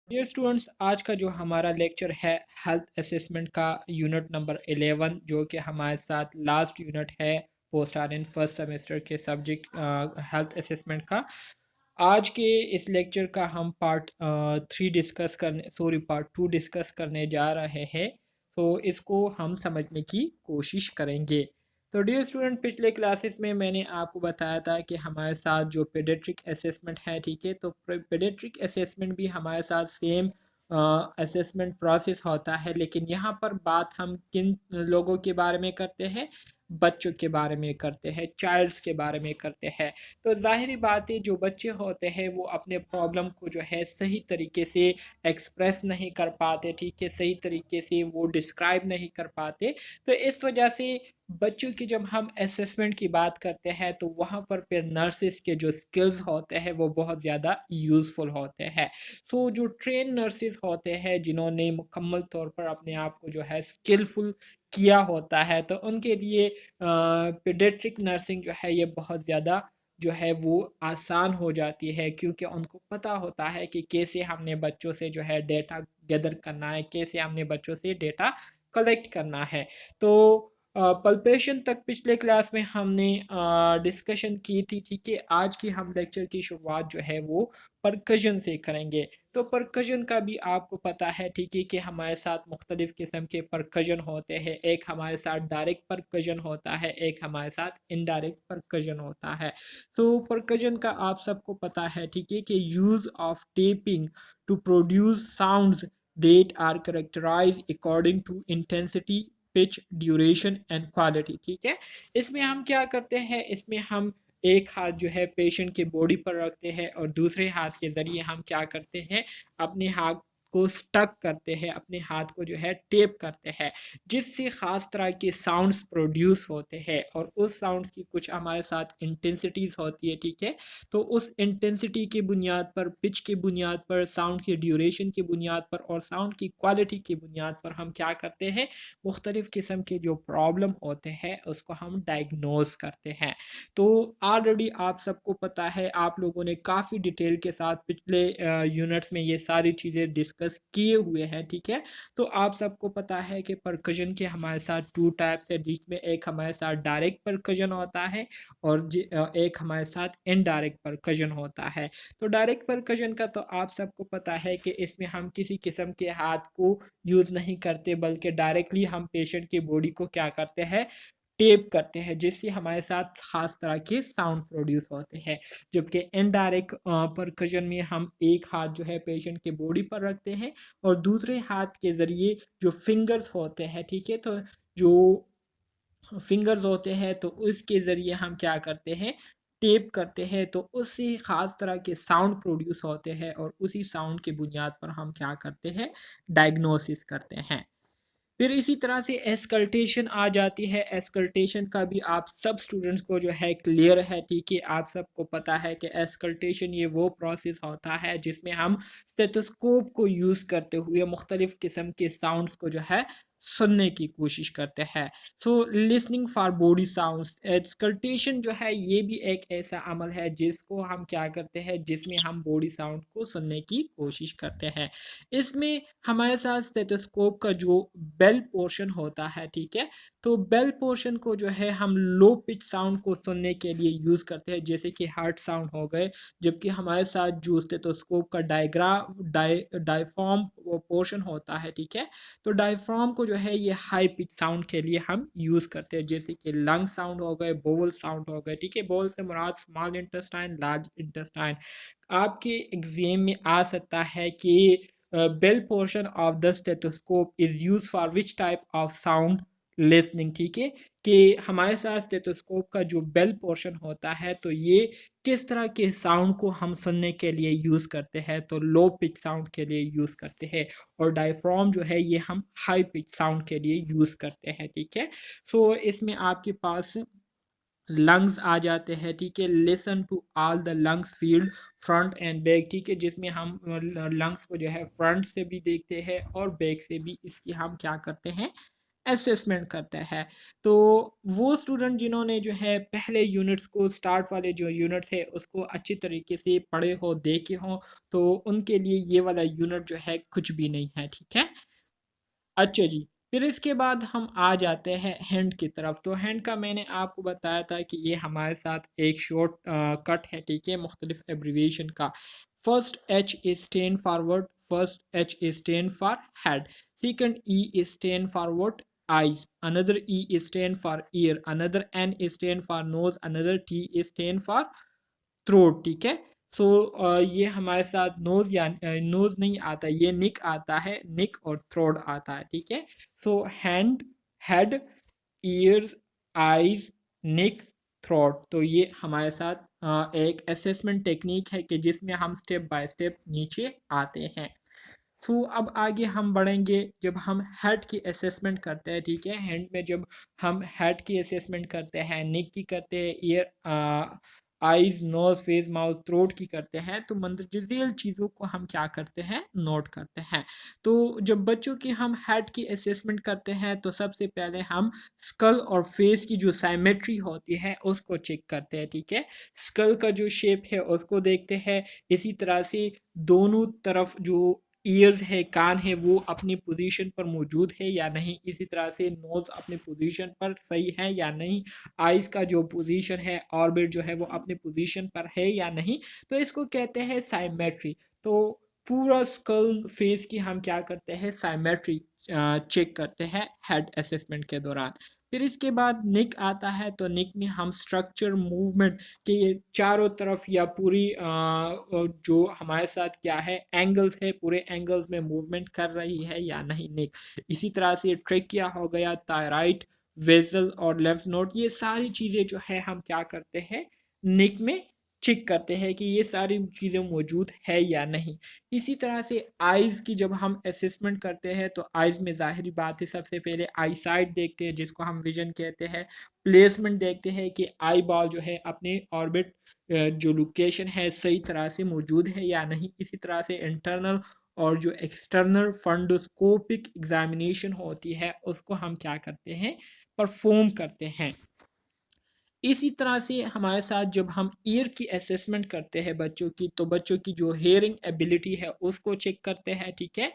Dear students, आज का जो हमारा लेक्चर है हेल्थ असेसमेंट का यूनिट नंबर 11, जो कि हमारे साथ लास्ट यूनिट है पोस्ट आर्यन फर्स्ट सेमेस्टर के सब्जेक्ट हेल्थ असेसमेंट का। आज के इस लेक्चर का हम पार्ट 2 डिस्कस करने जा रहे हैं। तो इसको हम समझने की कोशिश करेंगे। तो डियर स्टूडेंट, पिछले क्लासेस में मैंने आपको बताया था कि हमारे साथ जो पेडियाट्रिक असेसमेंट है, ठीक है, तो पेडियाट्रिक असेसमेंट भी हमारे साथ सेम असेसमेंट प्रोसेस होता है, लेकिन यहाँ पर बात हम किन लोगों के बारे में करते हैं, बच्चों के बारे में करते हैं, चाइल्ड्स के बारे में करते हैं। तो ज़ाहिरी बात है, जो बच्चे होते हैं वो अपने प्रॉब्लम को जो है सही तरीके से एक्सप्रेस नहीं कर पाते, ठीक है, सही तरीके से वो डिस्क्राइब नहीं कर पाते। तो इस वजह से बच्चों की जब हम असेसमेंट की बात करते हैं तो वहाँ पर फिर नर्सिस के जो स्किल्स होते हैं वो बहुत ज़्यादा यूज़फुल होते हैं। सो जो ट्रेन नर्सिस होते हैं जिन्होंने मुकम्मल तौर पर अपने आप को जो है स्किलफुल किया होता है, तो उनके लिए पीडियाट्रिक नर्सिंग जो है ये बहुत ज़्यादा जो है वो आसान हो जाती है, क्योंकि उनको पता होता है कि कैसे हमने बच्चों से जो है डेटा गैदर करना है, कैसे हमने बच्चों से डेटा कलेक्ट करना है। तो पल्पेशन तक पिछले क्लास में हमने डिस्कशन की थी, ठीक है। आज की हम लेक्चर की शुरुआत जो है वो परकशन से करेंगे। तो परकशन का भी आपको पता है, ठीक है, कि हमारे साथ मुख्तलिफ किस्म के परकशन होते हैं। एक हमारे साथ डायरेक्ट परकशन होता है, एक हमारे साथ इनडायरेक्ट परकशन होता है। सो परकशन का आप सबको पता है, ठीक है, कि use of tapping to produce sounds that are characterized according to intensity, pitch, duration and quality, ठीक है। इसमें हम क्या करते हैं, इसमें हम एक हाथ जो है पेशेंट के बॉडी पर रखते हैं और दूसरे हाथ के ज़रिए हम क्या करते हैं, अपने हाथ को स्टक करते हैं, अपने हाथ को जो है टेप करते हैं, जिससे ख़ास तरह के साउंड्स प्रोड्यूस होते हैं। और उस साउंड्स की कुछ हमारे साथ इंटेंसिटीज़ होती है, ठीक है। तो उस इंटेंसिटी की बुनियाद पर, पिच की बुनियाद पर, साउंड की ड्यूरेशन की बुनियाद पर और साउंड की क्वालिटी की बुनियाद पर हम क्या करते हैं, मुख्तलिफ़ किस्म के जो प्रॉब्लम होते हैं उसको हम डायग्नोज करते हैं। तो ऑलरेडी आप सबको पता है, आप लोगों ने काफ़ी डिटेल के साथ पिछले यूनिट्स में ये सारी चीज़ें डिस्कस किए हुए हैं, ठीक है। तो आप सबको पता है कि परकशन के हमारे साथ 2 टाइप्स है, जिसमें एक हमारे साथ डायरेक्ट परकशन होता है और एक हमारे साथ इनडायरेक्ट परकशन होता है। तो डायरेक्ट परकशन का तो आप सबको पता है कि इसमें हम किसी किस्म के हाथ को यूज़ नहीं करते, बल्कि डायरेक्टली हम पेशेंट की बॉडी को क्या करते हैं, टेप करते हैं, जिससे हमारे साथ खास तरह के साउंड प्रोड्यूस होते हैं। जबकि इनडायरेक्ट परकशन में हम एक हाथ जो है पेशेंट के बॉडी पर रखते हैं और दूसरे हाथ के ज़रिए जो फिंगर्स होते हैं, ठीक है, तो जो फिंगर्स होते हैं तो उसके ज़रिए हम क्या करते हैं, टेप करते हैं। तो उससे ख़ास तरह के साउंड प्रोड्यूस होते हैं और उसी साउंड की बुनियाद पर हम क्या करते हैं, डायग्नोसिस करते हैं। फिर इसी तरह से एस्कल्टेशन आ जाती है। एस्कल्टेशन का भी आप सब स्टूडेंट्स को जो है क्लियर है, ठीक है। आप सबको पता है कि एस्कल्टेशन ये वो प्रोसेस होता है जिसमें हम स्टेथोस्कोप को यूज़ करते हुए मुख्तलिफ़ किस्म के साउंड्स को जो है सुनने की कोशिश करते हैं। सो लिसनिंग फॉर बॉडी साउंड्स, एस्कल्टेशन जो है ये भी एक ऐसा अमल है जिसको हम क्या करते हैं, जिसमें हम बॉडी साउंड को सुनने की कोशिश करते हैं। इसमें हमारे साथ स्टेथोस्कोप का जो बेल पोर्शन होता है, ठीक है, तो बेल पोर्शन को जो है हम लो पिच साउंड को सुनने के लिए यूज़ करते हैं, जैसे कि हार्ट साउंड हो गए। जबकि हमारे साथ जो स्टेथोस्कोप का डायफ्राम पोर्शन होता है, ठीक है, तो डायफ्राम को जो है ये हाई पिच साउंड के लिए हम यूज़ करते हैं, जैसे कि लंग साउंड हो गए, बोवल साउंड हो गए, ठीक है। बोवल से मुराद स्मॉल इंटेस्टाइन, लार्ज इंटेस्टाइन। आपके एग्जाम में आ सकता है कि bell portion of the stethoscope is use for which type of sound listening, ठीक है, कि हमारे साथ स्टेथोस्कोप का जो बेल पोर्शन होता है तो ये किस तरह के साउंड को हम सुनने के लिए यूज़ करते हैं, तो लो पिच साउंड के लिए यूज़ करते हैं। और डायफ्राम जो है ये हम हाई पिच साउंड के लिए यूज़ करते हैं, ठीक है। सो इसमें आपके पास लंग्स आ जाते हैं, ठीक है। Listen to all the lungs field front and back, ठीक है, जिसमें हम लंग्स को जो है फ्रंट से भी देखते हैं और बैक से भी इसकी हम क्या करते हैं, असेसमेंट करता है। तो वो स्टूडेंट जिन्होंने जो है पहले यूनिट्स को, स्टार्ट वाले जो यूनिट्स है उसको अच्छी तरीके से पढ़े हो, देखे हो, तो उनके लिए ये वाला यूनिट जो है कुछ भी नहीं है, ठीक है। अच्छा जी, फिर इसके बाद हम आ जाते हैं हैंड की तरफ। तो हैंड का मैंने आपको बताया था कि ये हमारे साथ एक शॉर्ट कट है, ठीक है, मुख्तलिफ एब्रीविएशन का। First H is stand forward, first H is stand for head, second E is stand forward eyes, another E is stand for ear, another N is stand for nose, another T is stand for throat, ठीक है। सो ये हमारे साथ knows या knows नहीं आता, ये निक आता है, निक और थ्रोट आता है, ठीक है। So hand, head, ears, eyes, neck, throat, तो ये हमारे साथ एक असेसमेंट टेक्निक है कि जिसमें हम स्टेप बाय स्टेप नीचे आते हैं। सो अब आगे हम बढ़ेंगे जब हम हेड की असेसमेंट करते हैं, ठीक है। हैंड में जब हम हेड की असेसमेंट करते हैं, निक की करते हैं, ear, eyes, nose, face, mouth, throat की करते हैं, तो मंदरजाल चीज़ों को हम क्या करते हैं, नोट करते हैं। तो जब बच्चों की हम हेड की असेसमेंट करते हैं तो सबसे पहले हम स्कल और फेस की जो साइमेट्री होती है उसको चेक करते हैं, ठीक है। स्कल का जो शेप है उसको देखते हैं, इसी तरह से दोनों तरफ जो ईयर्स है, कान है, वो अपनी पोजीशन पर मौजूद है या नहीं, इसी तरह से नोज अपनी पोजीशन पर सही है या नहीं, आइज का जो पोजीशन है, ऑर्बिट जो है वो अपनी पोजीशन पर है या नहीं, तो इसको कहते हैं साइमेट्री। तो पूरा स्कल फेस की हम क्या करते हैं, साइमेट्री चेक करते हैं हेड असेसमेंट के दौरान। फिर इसके बाद निक आता है, तो निक में हम स्ट्रक्चर, मूवमेंट के चारों तरफ या पूरी जो हमारे साथ क्या है, एंगल्स है, पूरे एंगल्स में मूवमेंट कर रही है या नहीं निक। इसी तरह से ट्रेकिया हो गया, थायराइड, वेजल और लेफ्ट नोट, ये सारी चीज़ें जो है हम क्या करते हैं, निक में चेक करते हैं कि ये सारी चीज़ें मौजूद है या नहीं। इसी तरह से आइज़ की जब हम असेसमेंट करते हैं तो आइज़ में ज़ाहिरी बात है, सबसे पहले आई साइड देखते हैं जिसको हम विजन कहते हैं, प्लेसमेंट देखते हैं कि आई बॉल जो है अपने ऑर्बिट जो लोकेशन है सही तरह से मौजूद है या नहीं। इसी तरह से इंटरनल और जो एक्सटर्नल फंडोस्कोपिक एग्जामिनेशन होती है उसको हम क्या करते हैं, परफॉर्म करते हैं। इसी तरह से हमारे साथ जब हम ईयर की असेसमेंट करते हैं बच्चों की, तो बच्चों की जो हेयरिंग एबिलिटी है उसको चेक करते हैं, ठीक है।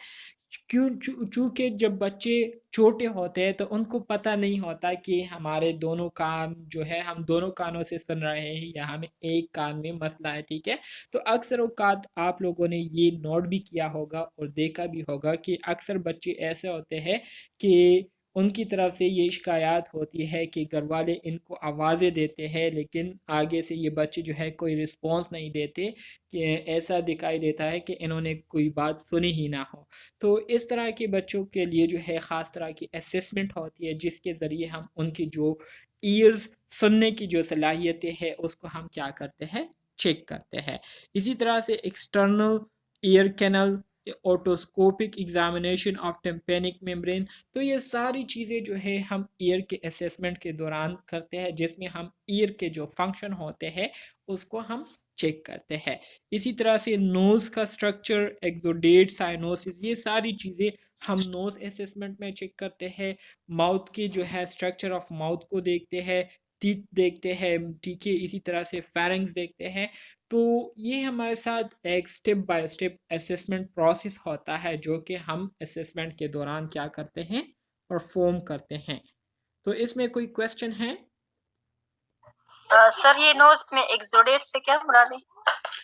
चूँकि जब बच्चे छोटे होते हैं तो उनको पता नहीं होता कि हमारे दोनों कान जो है, हम दोनों कानों से सुन रहे हैं या हमें एक कान में मसला है, ठीक है। तो अक्सर औकात आप लोगों ने ये नोट भी किया होगा और देखा भी होगा कि अक्सर बच्चे ऐसे होते हैं कि उनकी तरफ से ये शिकायत होती है कि घर वाले इनको आवाज़ें देते हैं लेकिन आगे से ये बच्चे जो है कोई रिस्पॉन्स नहीं देते, कि ऐसा दिखाई देता है कि इन्होंने कोई बात सुनी ही ना हो। तो इस तरह के बच्चों के लिए जो है ख़ास तरह की असेसमेंट होती है जिसके ज़रिए हम उनकी जो ईयर्स, सुनने की जो सलाहियतें हैं उसको हम क्या करते हैं, चेक करते हैं। इसी तरह से external ear canal, otoscopic examination of tympanic membrane, तो ये सारी चीज़ें जो है हम ईयर के असेसमेंट के दौरान करते हैं जिसमें हम ईयर के जो फंक्शन होते हैं उसको हम चेक करते हैं। इसी तरह से नोज़ का स्ट्रक्चर, एक्सोडेट, साइनोसिस, ये सारी चीज़ें हम नोज़ असेसमेंट में चेक करते हैं। माउथ की जो है स्ट्रक्चर ऑफ माउथ को देखते हैं, टीथ देखते हैं, ठीक है। इसी तरह से फेरिंग्स देखते हैं। तो ये हमारे साथ एक step by step assessment process होता है जो कि हम असेसमेंट के दौरान क्या करते हैं, परफॉर्म करते हैं। तो इसमें कोई क्वेश्चन है? सर ये नोज में एक्सोडेट से क्या मुराद है?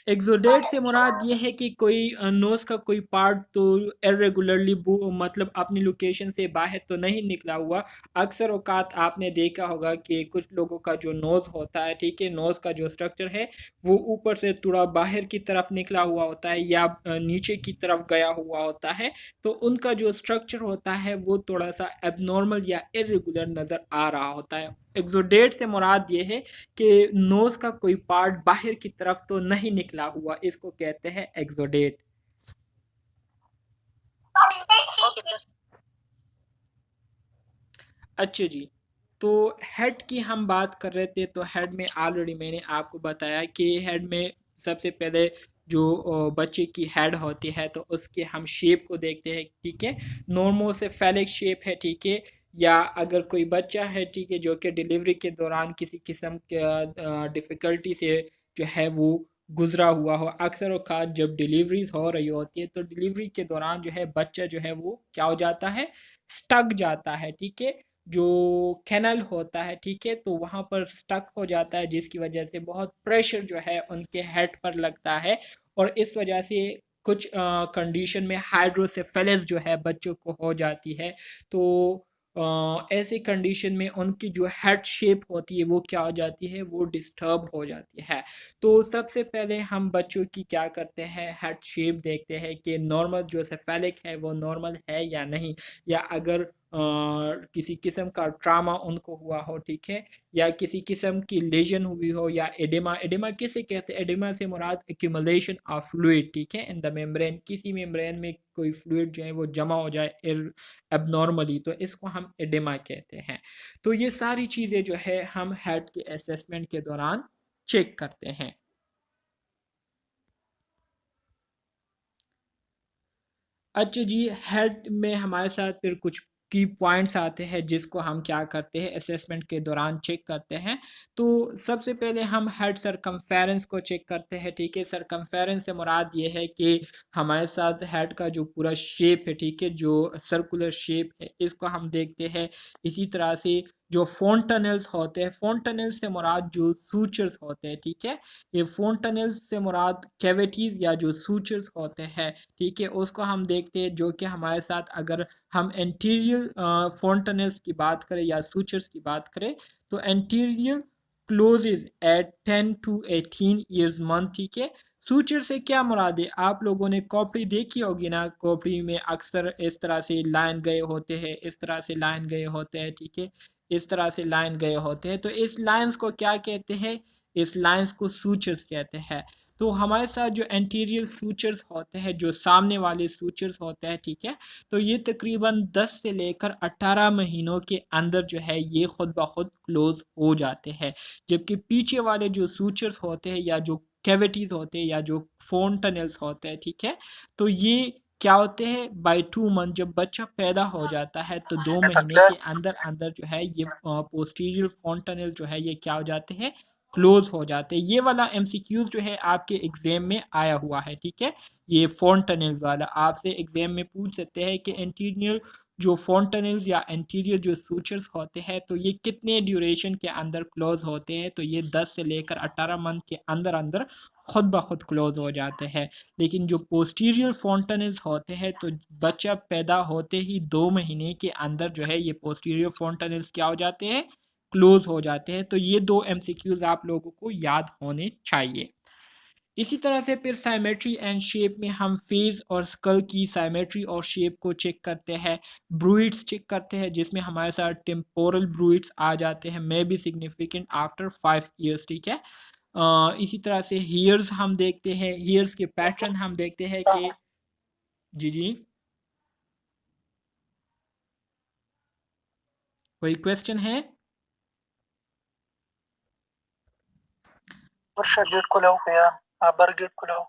एक्सोडेट से मुराद ये है कि कोई नोज का कोई पार्ट तो इरेगुलरली मतलब अपनी लोकेशन से बाहर तो नहीं निकला हुआ। अक्सर औकात आपने देखा होगा कि कुछ लोगों का जो नोज़ होता है, ठीक है, नोज़ का जो स्ट्रक्चर है वो ऊपर से थोड़ा बाहर की तरफ निकला हुआ होता है या नीचे की तरफ गया हुआ होता है, तो उनका जो स्ट्रक्चर होता है वो थोड़ा सा एबनॉर्मल या इरेगुलर नज़र आ रहा होता है। एक्सोडेट से मुराद ये है कि नोज का कोई पार्ट बाहर की तरफ तो नहीं निकला हुआ, इसको कहते हैं एक्सोडेट। अच्छा जी, तो हेड की हम बात कर रहे थे, तो हेड में ऑलरेडी मैंने आपको बताया कि हेड में सबसे पहले जो बच्चे की हेड होती है तो उसके हम शेप को देखते हैं, ठीक है। नॉर्मल से फेलिक शेप है, ठीक है। या अगर कोई बच्चा है, ठीक है, जो कि डिलीवरी के दौरान किसी किस्म के डिफ़िकल्टी से जो है वो गुजरा हुआ हो। अक्सर और ख़ास जब डिलीवरीज हो रही होती है तो डिलीवरी के दौरान जो है बच्चा जो है वो क्या हो जाता है, स्टक जाता है, ठीक है, जो कैनल होता है, ठीक है, तो वहाँ पर स्टक हो जाता है, जिसकी वजह से बहुत प्रेशर जो है उनके हेड पर लगता है और इस वजह से कुछ कंडीशन में हाइड्रोसेफेलस जो है बच्चों को हो जाती है। तो ऐसे कंडीशन में उनकी जो हेड शेप होती है वो क्या हो जाती है, वो डिस्टर्ब हो जाती है। तो सबसे पहले हम बच्चों की क्या करते हैं, हेड शेप देखते हैं कि नॉर्मल जो सेफेलिक है वो नॉर्मल है या नहीं, या अगर किसी किस्म का ट्रामा उनको हुआ हो, ठीक है, या किसी किस्म की लेजन हुई हो, या एडिमा, एडिमा किसे कहते हैं, एडिमा से मुराद एक्यूमुलेशन ऑफ फ्लूइड, ठीक है, इन द मेम्ब्रेन, किसी मेम्ब्रेन में कोई फ्लूइड जो है वो जमा हो जाए एबनॉर्मली, तो इसको हम एडिमा कहते हैं। तो ये सारी चीज़ें जो है हम हेड के असेसमेंट के दौरान चेक करते हैं। अच्छा जी, हेड में हमारे साथ फिर कुछ की पॉइंट्स आते हैं जिसको हम क्या करते हैं, असेसमेंट के दौरान चेक करते हैं। तो सबसे पहले हम हेड सरकमफेरेंस को चेक करते हैं, ठीक है। सरकमफेरेंस से मुराद ये है कि हमारे साथ हेड का जो पूरा शेप है, ठीक है, जो सर्कुलर शेप है, इसको हम देखते हैं। इसी तरह से जो फोंटनल्स होते हैं, फोंटनल्स से मुराद जो सूचर्स होते हैं, ठीक है, ये फोंटनल्स से मुराद कैविटीज़ या जो सूचर्स होते हैं, ठीक है, उसको हम देखते हैं, जो कि हमारे साथ अगर हम एंटीरियर फोंटनल्स की बात करें या सूचर्स की बात करें तो anterior closes at 10 to 18 years month, ठीक है। सूचर से क्या मुराद है, आप लोगों ने कॉपी देखी होगी ना, कॉपी में अक्सर इस तरह से लाइन गए होते हैं, इस तरह से लाइन गए होते हैं, ठीक है, इस तरह से लाइन गए होते हैं, तो इस लाइंस को क्या कहते हैं, इस लाइंस को सूचर्स कहते हैं। तो हमारे साथ जो एंटीरियर सूचर्स होते हैं, जो सामने वाले सूचर्स होते हैं, ठीक है, तो ये तकरीबन 10 से लेकर 18 महीनों के अंदर जो है ये खुद ब खुद क्लोज हो जाते हैं। जबकि पीछे वाले जो सूचर्स होते हैं या जो कैविटीज़ होते हैं या जो फोन टनल्स होते हैं, ठीक है, तो ये क्या होते हैं, बाई 2 मंथ जब बच्चा पैदा हो जाता है तो 2 महीने के अंदर अंदर जो है ये पोस्टीरियर फोन टनल जो है ये क्या हो जाते हैं, क्लोज हो जाते हैं। ये वाला एमसीक्यूज जो है आपके एग्जाम में आया हुआ है, ठीक है, ये फोन टनल्स वाला आपसे एग्जाम में पूछ सकते हैं कि इंटीरियर जो फोन टनल्स या इंटीरियर जो सूचर्स होते हैं तो ये कितने ड्यूरेशन के अंदर क्लोज होते हैं, तो ये 10 से लेकर 18 मंथ के अंदर अंदर खुद ब खुद क्लोज हो जाते हैं। लेकिन जो पोस्टीरियर फोन टनल्स होते हैं तो बच्चा पैदा होते ही 2 महीने के अंदर जो है ये पोस्टीरियर फोन टनल्स क्या हो जाते हैं, क्लोज हो जाते हैं। तो ये दो एमसीक्यूज आप लोगों को याद होने चाहिए। इसी तरह से फिर साइमेट्री एंड शेप में हम फेस और स्कल की साइमेट्री और शेप को चेक करते हैं। ब्रूइड्स चेक करते हैं जिसमें हमारे साथ टेम्पोरल ब्रूइड्स आ जाते हैं, may be significant after 5 years, ठीक है। इसी तरह से हीयर्स हम देखते हैं, हीयर्स के पैटर्न हम देखते हैं कि जी जी, कोई क्वेश्चन है? वर्षा गेट खुला हो गया, आबर गेट खुला हो।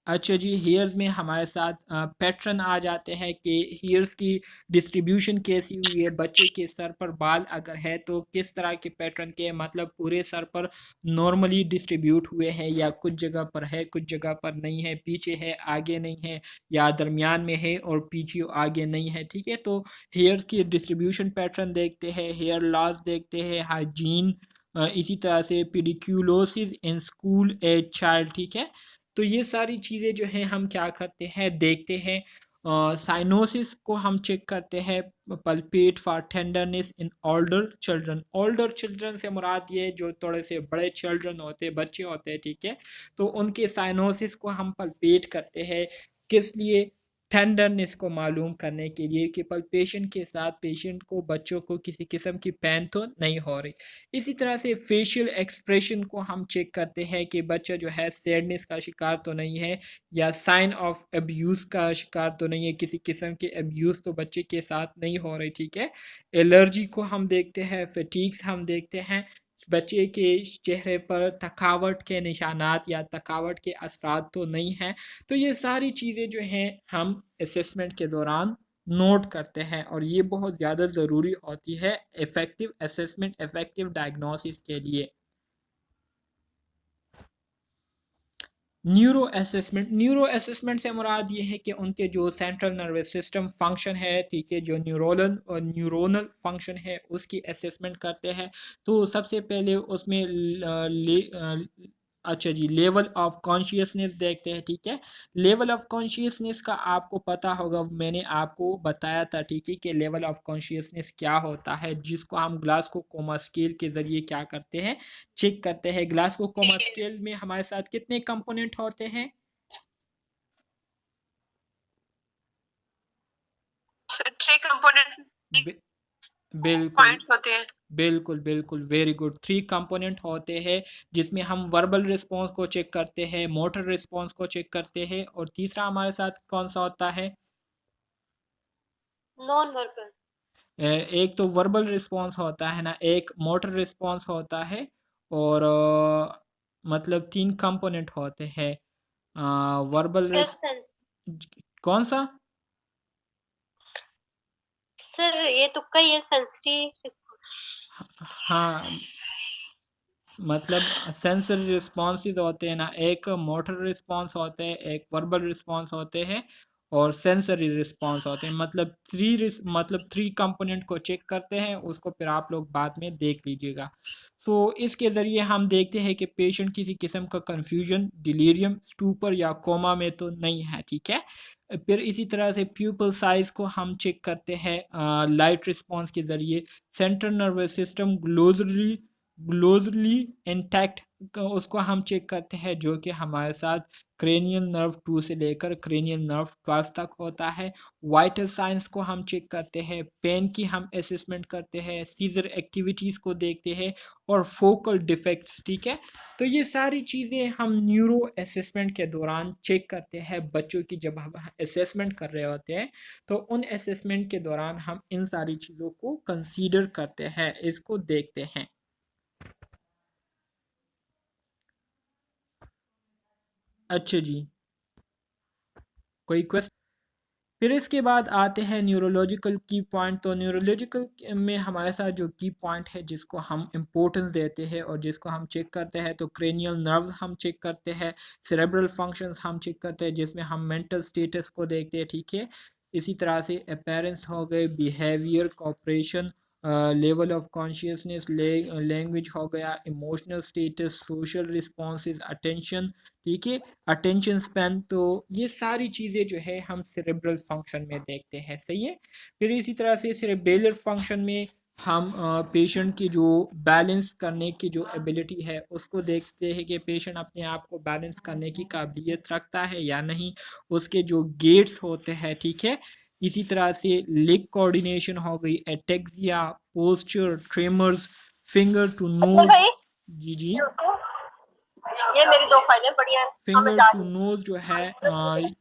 अच्छा जी, हेयर्स में हमारे साथ पैटर्न आ जाते हैं कि हेयर्स की डिस्ट्रीब्यूशन कैसी हुई है, बच्चे के सर पर बाल अगर है तो किस तरह के पैटर्न के, मतलब पूरे सर पर नॉर्मली डिस्ट्रीब्यूट हुए हैं या कुछ जगह पर है कुछ जगह पर नहीं है, पीछे है आगे नहीं है, या दरमियान में है और पीछे आगे नहीं है, ठीक है। तो हेयर की डिस्ट्रीब्यूशन पैटर्न देखते हैं, हेयर लॉस देखते हैं, हाइजीन, इसी तरह से पेडिक्यूलोसिस इन स्कूल एज चाइल्ड, ठीक है। तो ये सारी चीज़ें जो हैं हम क्या करते हैं, देखते हैं। साइनोसिस को हम चेक करते हैं, palpate for tenderness in older children. Older children से मुराद ये जो थोड़े से बड़े चिल्ड्रन होते हैं, बच्चे होते हैं, ठीक है, तो उनके साइनोसिस को हम पल्पेट करते हैं। किस लिए? टेंडरनेस को मालूम करने के लिए कि पल्पेशन के साथ पेशेंट को, बच्चों को किसी किस्म की पेन तो नहीं हो रही। इसी तरह से फेशियल एक्सप्रेशन को हम चेक करते हैं कि बच्चा जो है सैडनेस का शिकार तो नहीं है या साइन ऑफ अब्यूज़ का शिकार तो नहीं है, किसी किस्म के अब्यूज़ तो बच्चे के साथ नहीं हो रही, ठीक है। एलर्जी को हम देखते हैं, फटीग्स हम देखते हैं, बच्चे के चेहरे पर थकावट के निशानात या थकावट के असरात तो नहीं हैं। तो ये सारी चीज़ें जो हैं हम असेसमेंट के दौरान नोट करते हैं, और ये बहुत ज़्यादा ज़रूरी होती है इफ़ेक्टिव असेसमेंट, इफ़ेक्टिव डायग्नोसिस के लिए। न्यूरो असेसमेंट से मुराद ये है कि उनके जो सेंट्रल नर्वस सिस्टम फंक्शन है, ठीक है, जो न्यूरोनल फंक्शन है उसकी असेसमेंट करते हैं। तो सबसे पहले उसमें अच्छा जी, लेवल ऑफ कॉन्शियसनेस देखते हैं, ठीक है। लेवल ऑफ कॉन्शियसनेस का आपको पता होगा, मैंने आपको बताया था, ठीक है, कि लेवल ऑफ कॉन्शियसनेस क्या होता है, जिसको हम ग्लासको कोमा स्केल के ज़रिए क्या करते हैं, चेक करते हैं। ग्लासको कोमा स्केल में हमारे साथ कितने कंपोनेंट होते हैं? 3 कंपोनेंट बि- बिल्कुल पॉइंट्स होते हैं। बिल्कुल बिल्कुल, वेरी गुड। 3 कंपोनेंट होते हैं, जिसमें हम वर्बल रिस्पॉन्स को चेक करते हैं, मोटर रिस्पॉन्स को चेक करते हैं, और तीसरा हमारे साथ कौन सा होता है? Non verbal. एक तो वर्बल रिस्पॉन्स होता है ना, एक मोटर रिस्पॉन्स होता है, और मतलब 3 कंपोनेंट होते हैं। वर्बल सर रिस सेंस कौन सा? सर ये तुक्का ही है, सेंसरी हाँ, मतलब सेंसरी रिस्पॉन्सेज होते हैं ना, एक मोटर रिस्पॉन्स होते हैं, एक वर्बल रिस्पॉन्स होते हैं, और सेंसरी रिस्पॉन्स होते हैं। मतलब थ्री कंपोनेंट को चेक करते हैं, उसको फिर आप लोग बाद में देख लीजिएगा। सो इसके ज़रिए हम देखते हैं कि पेशेंट किसी किस्म का कंफ्यूजन, डिलीरियम, स्टूपर या कोमा में तो नहीं है, ठीक है। फिर इसी तरह से प्यूपल साइज को हम चेक करते हैं लाइट रिस्पॉन्स के ज़रिए। सेंट्रल नर्वस सिस्टम ग्लोजली इंटैक्ट उसको हम चेक करते हैं, जो कि हमारे साथ क्रेनियल नर्व 2 से लेकर क्रेनियल नर्व 12 तक होता है। वाइटल साइंस को हम चेक करते हैं, पेन की हम असेसमेंट करते हैं, सीजर एक्टिविटीज़ को देखते हैं, और फोकल डिफेक्ट्स, ठीक है। तो ये सारी चीज़ें हम न्यूरो असेसमेंट के दौरान चेक करते हैं बच्चों की। जब हम असेसमेंट कर रहे होते हैं, तो उन असेसमेंट के दौरान हम इन सारी चीज़ों को कंसीडर करते हैं, इसको देखते हैं। अच्छा जी, कोई क्वेश्चन? फिर इसके बाद आते हैं न्यूरोलॉजिकल की पॉइंट। तो न्यूरोलॉजिकल में हमारे साथ जो की पॉइंट है, जिसको हम इम्पोर्टेंस देते हैं और जिसको हम चेक करते हैं, तो क्रेनियल नर्व हम चेक करते हैं, सेरेब्रल फंक्शंस हम चेक करते हैं, जिसमें हम मेंटल स्टेटस को देखते हैं, ठीक है। इसी तरह से अपीयरेंस हो गए, behaviour, cooperation, level of consciousness, language हो गया, emotional status, social responses, attention, ठीक है, अटेंशन स्पैन। तो ये सारी चीज़ें जो है हम सेरेब्रल फंक्शन में देखते हैं, सही है। फिर इसी तरह से सेरेबेलर फंक्शन में हम पेशेंट की जो बैलेंस करने की जो एबिलिटी है उसको देखते हैं कि पेशेंट अपने आप को बैलेंस करने की काबिलियत रखता है या नहीं, उसके जो गेट्स होते हैं, ठीक है। इसी तरह से लेग कोऑर्डिनेशन हो गई, ataxia, posture, tremors, finger to nose. भाई जी जी, ये मेरी 2 फाइलें बढ़िया है। फिंगर टू नोज जो है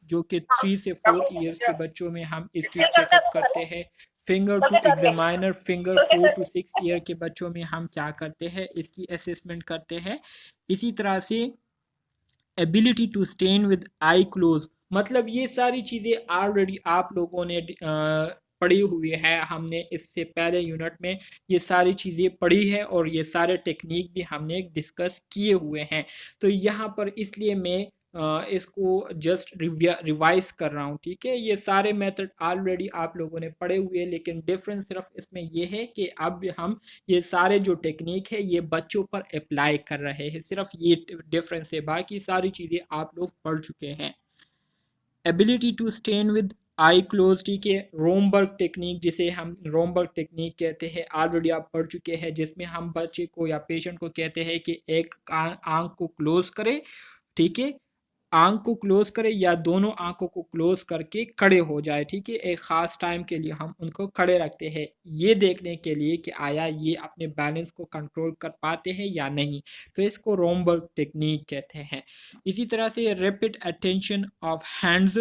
जो कि 3 से 4 ईयर्स के बच्चों में हम इसकी चेकअप करते हैं। Finger to examiner, finger 4 to 6 year के बच्चों में हम क्या करते हैं, इसकी असेसमेंट करते हैं। इसी तरह से ability to stand with eye close, मतलब ये सारी चीज़ें ऑलरेडी आप लोगों ने पढ़ी हुई है, हमने इससे पहले यूनिट में ये सारी चीज़ें पढ़ी है, और ये सारे टेक्निक भी हमने डिस्कस किए हुए हैं। तो यहाँ पर इसलिए मैं इसको जस्ट रिवाइज कर रहा हूँ, ठीक है। ये सारे मेथड ऑलरेडी आप लोगों ने पढ़े हुए हैं, लेकिन डिफरेंस सिर्फ इसमें ये है कि अब हम ये सारे जो टेक्निक है ये बच्चों पर अप्लाई कर रहे हैं, सिर्फ ये डिफरेंस है, बाकी सारी चीज़ें आप लोग पढ़ चुके हैं। Ability to stand with eye close, ठीक है। रोमबर्ग टेक्निक, जिसे हम रोमबर्ग टेक्निक कहते हैं, ऑलरेडी आप पढ़ चुके हैं, जिसमें हम बच्चे को या पेशेंट को कहते हैं कि एक आंख को क्लोज करें, ठीक है, आंख को क्लोज करे या दोनों आंखों को क्लोज करके खड़े हो जाए, ठीक है। एक ख़ास टाइम के लिए हम उनको खड़े रखते हैं, ये देखने के लिए कि आया ये अपने बैलेंस को कंट्रोल कर पाते हैं या नहीं। तो इसको रोमबर्ग टेक्निक कहते हैं। इसी तरह से rapid attention of hands,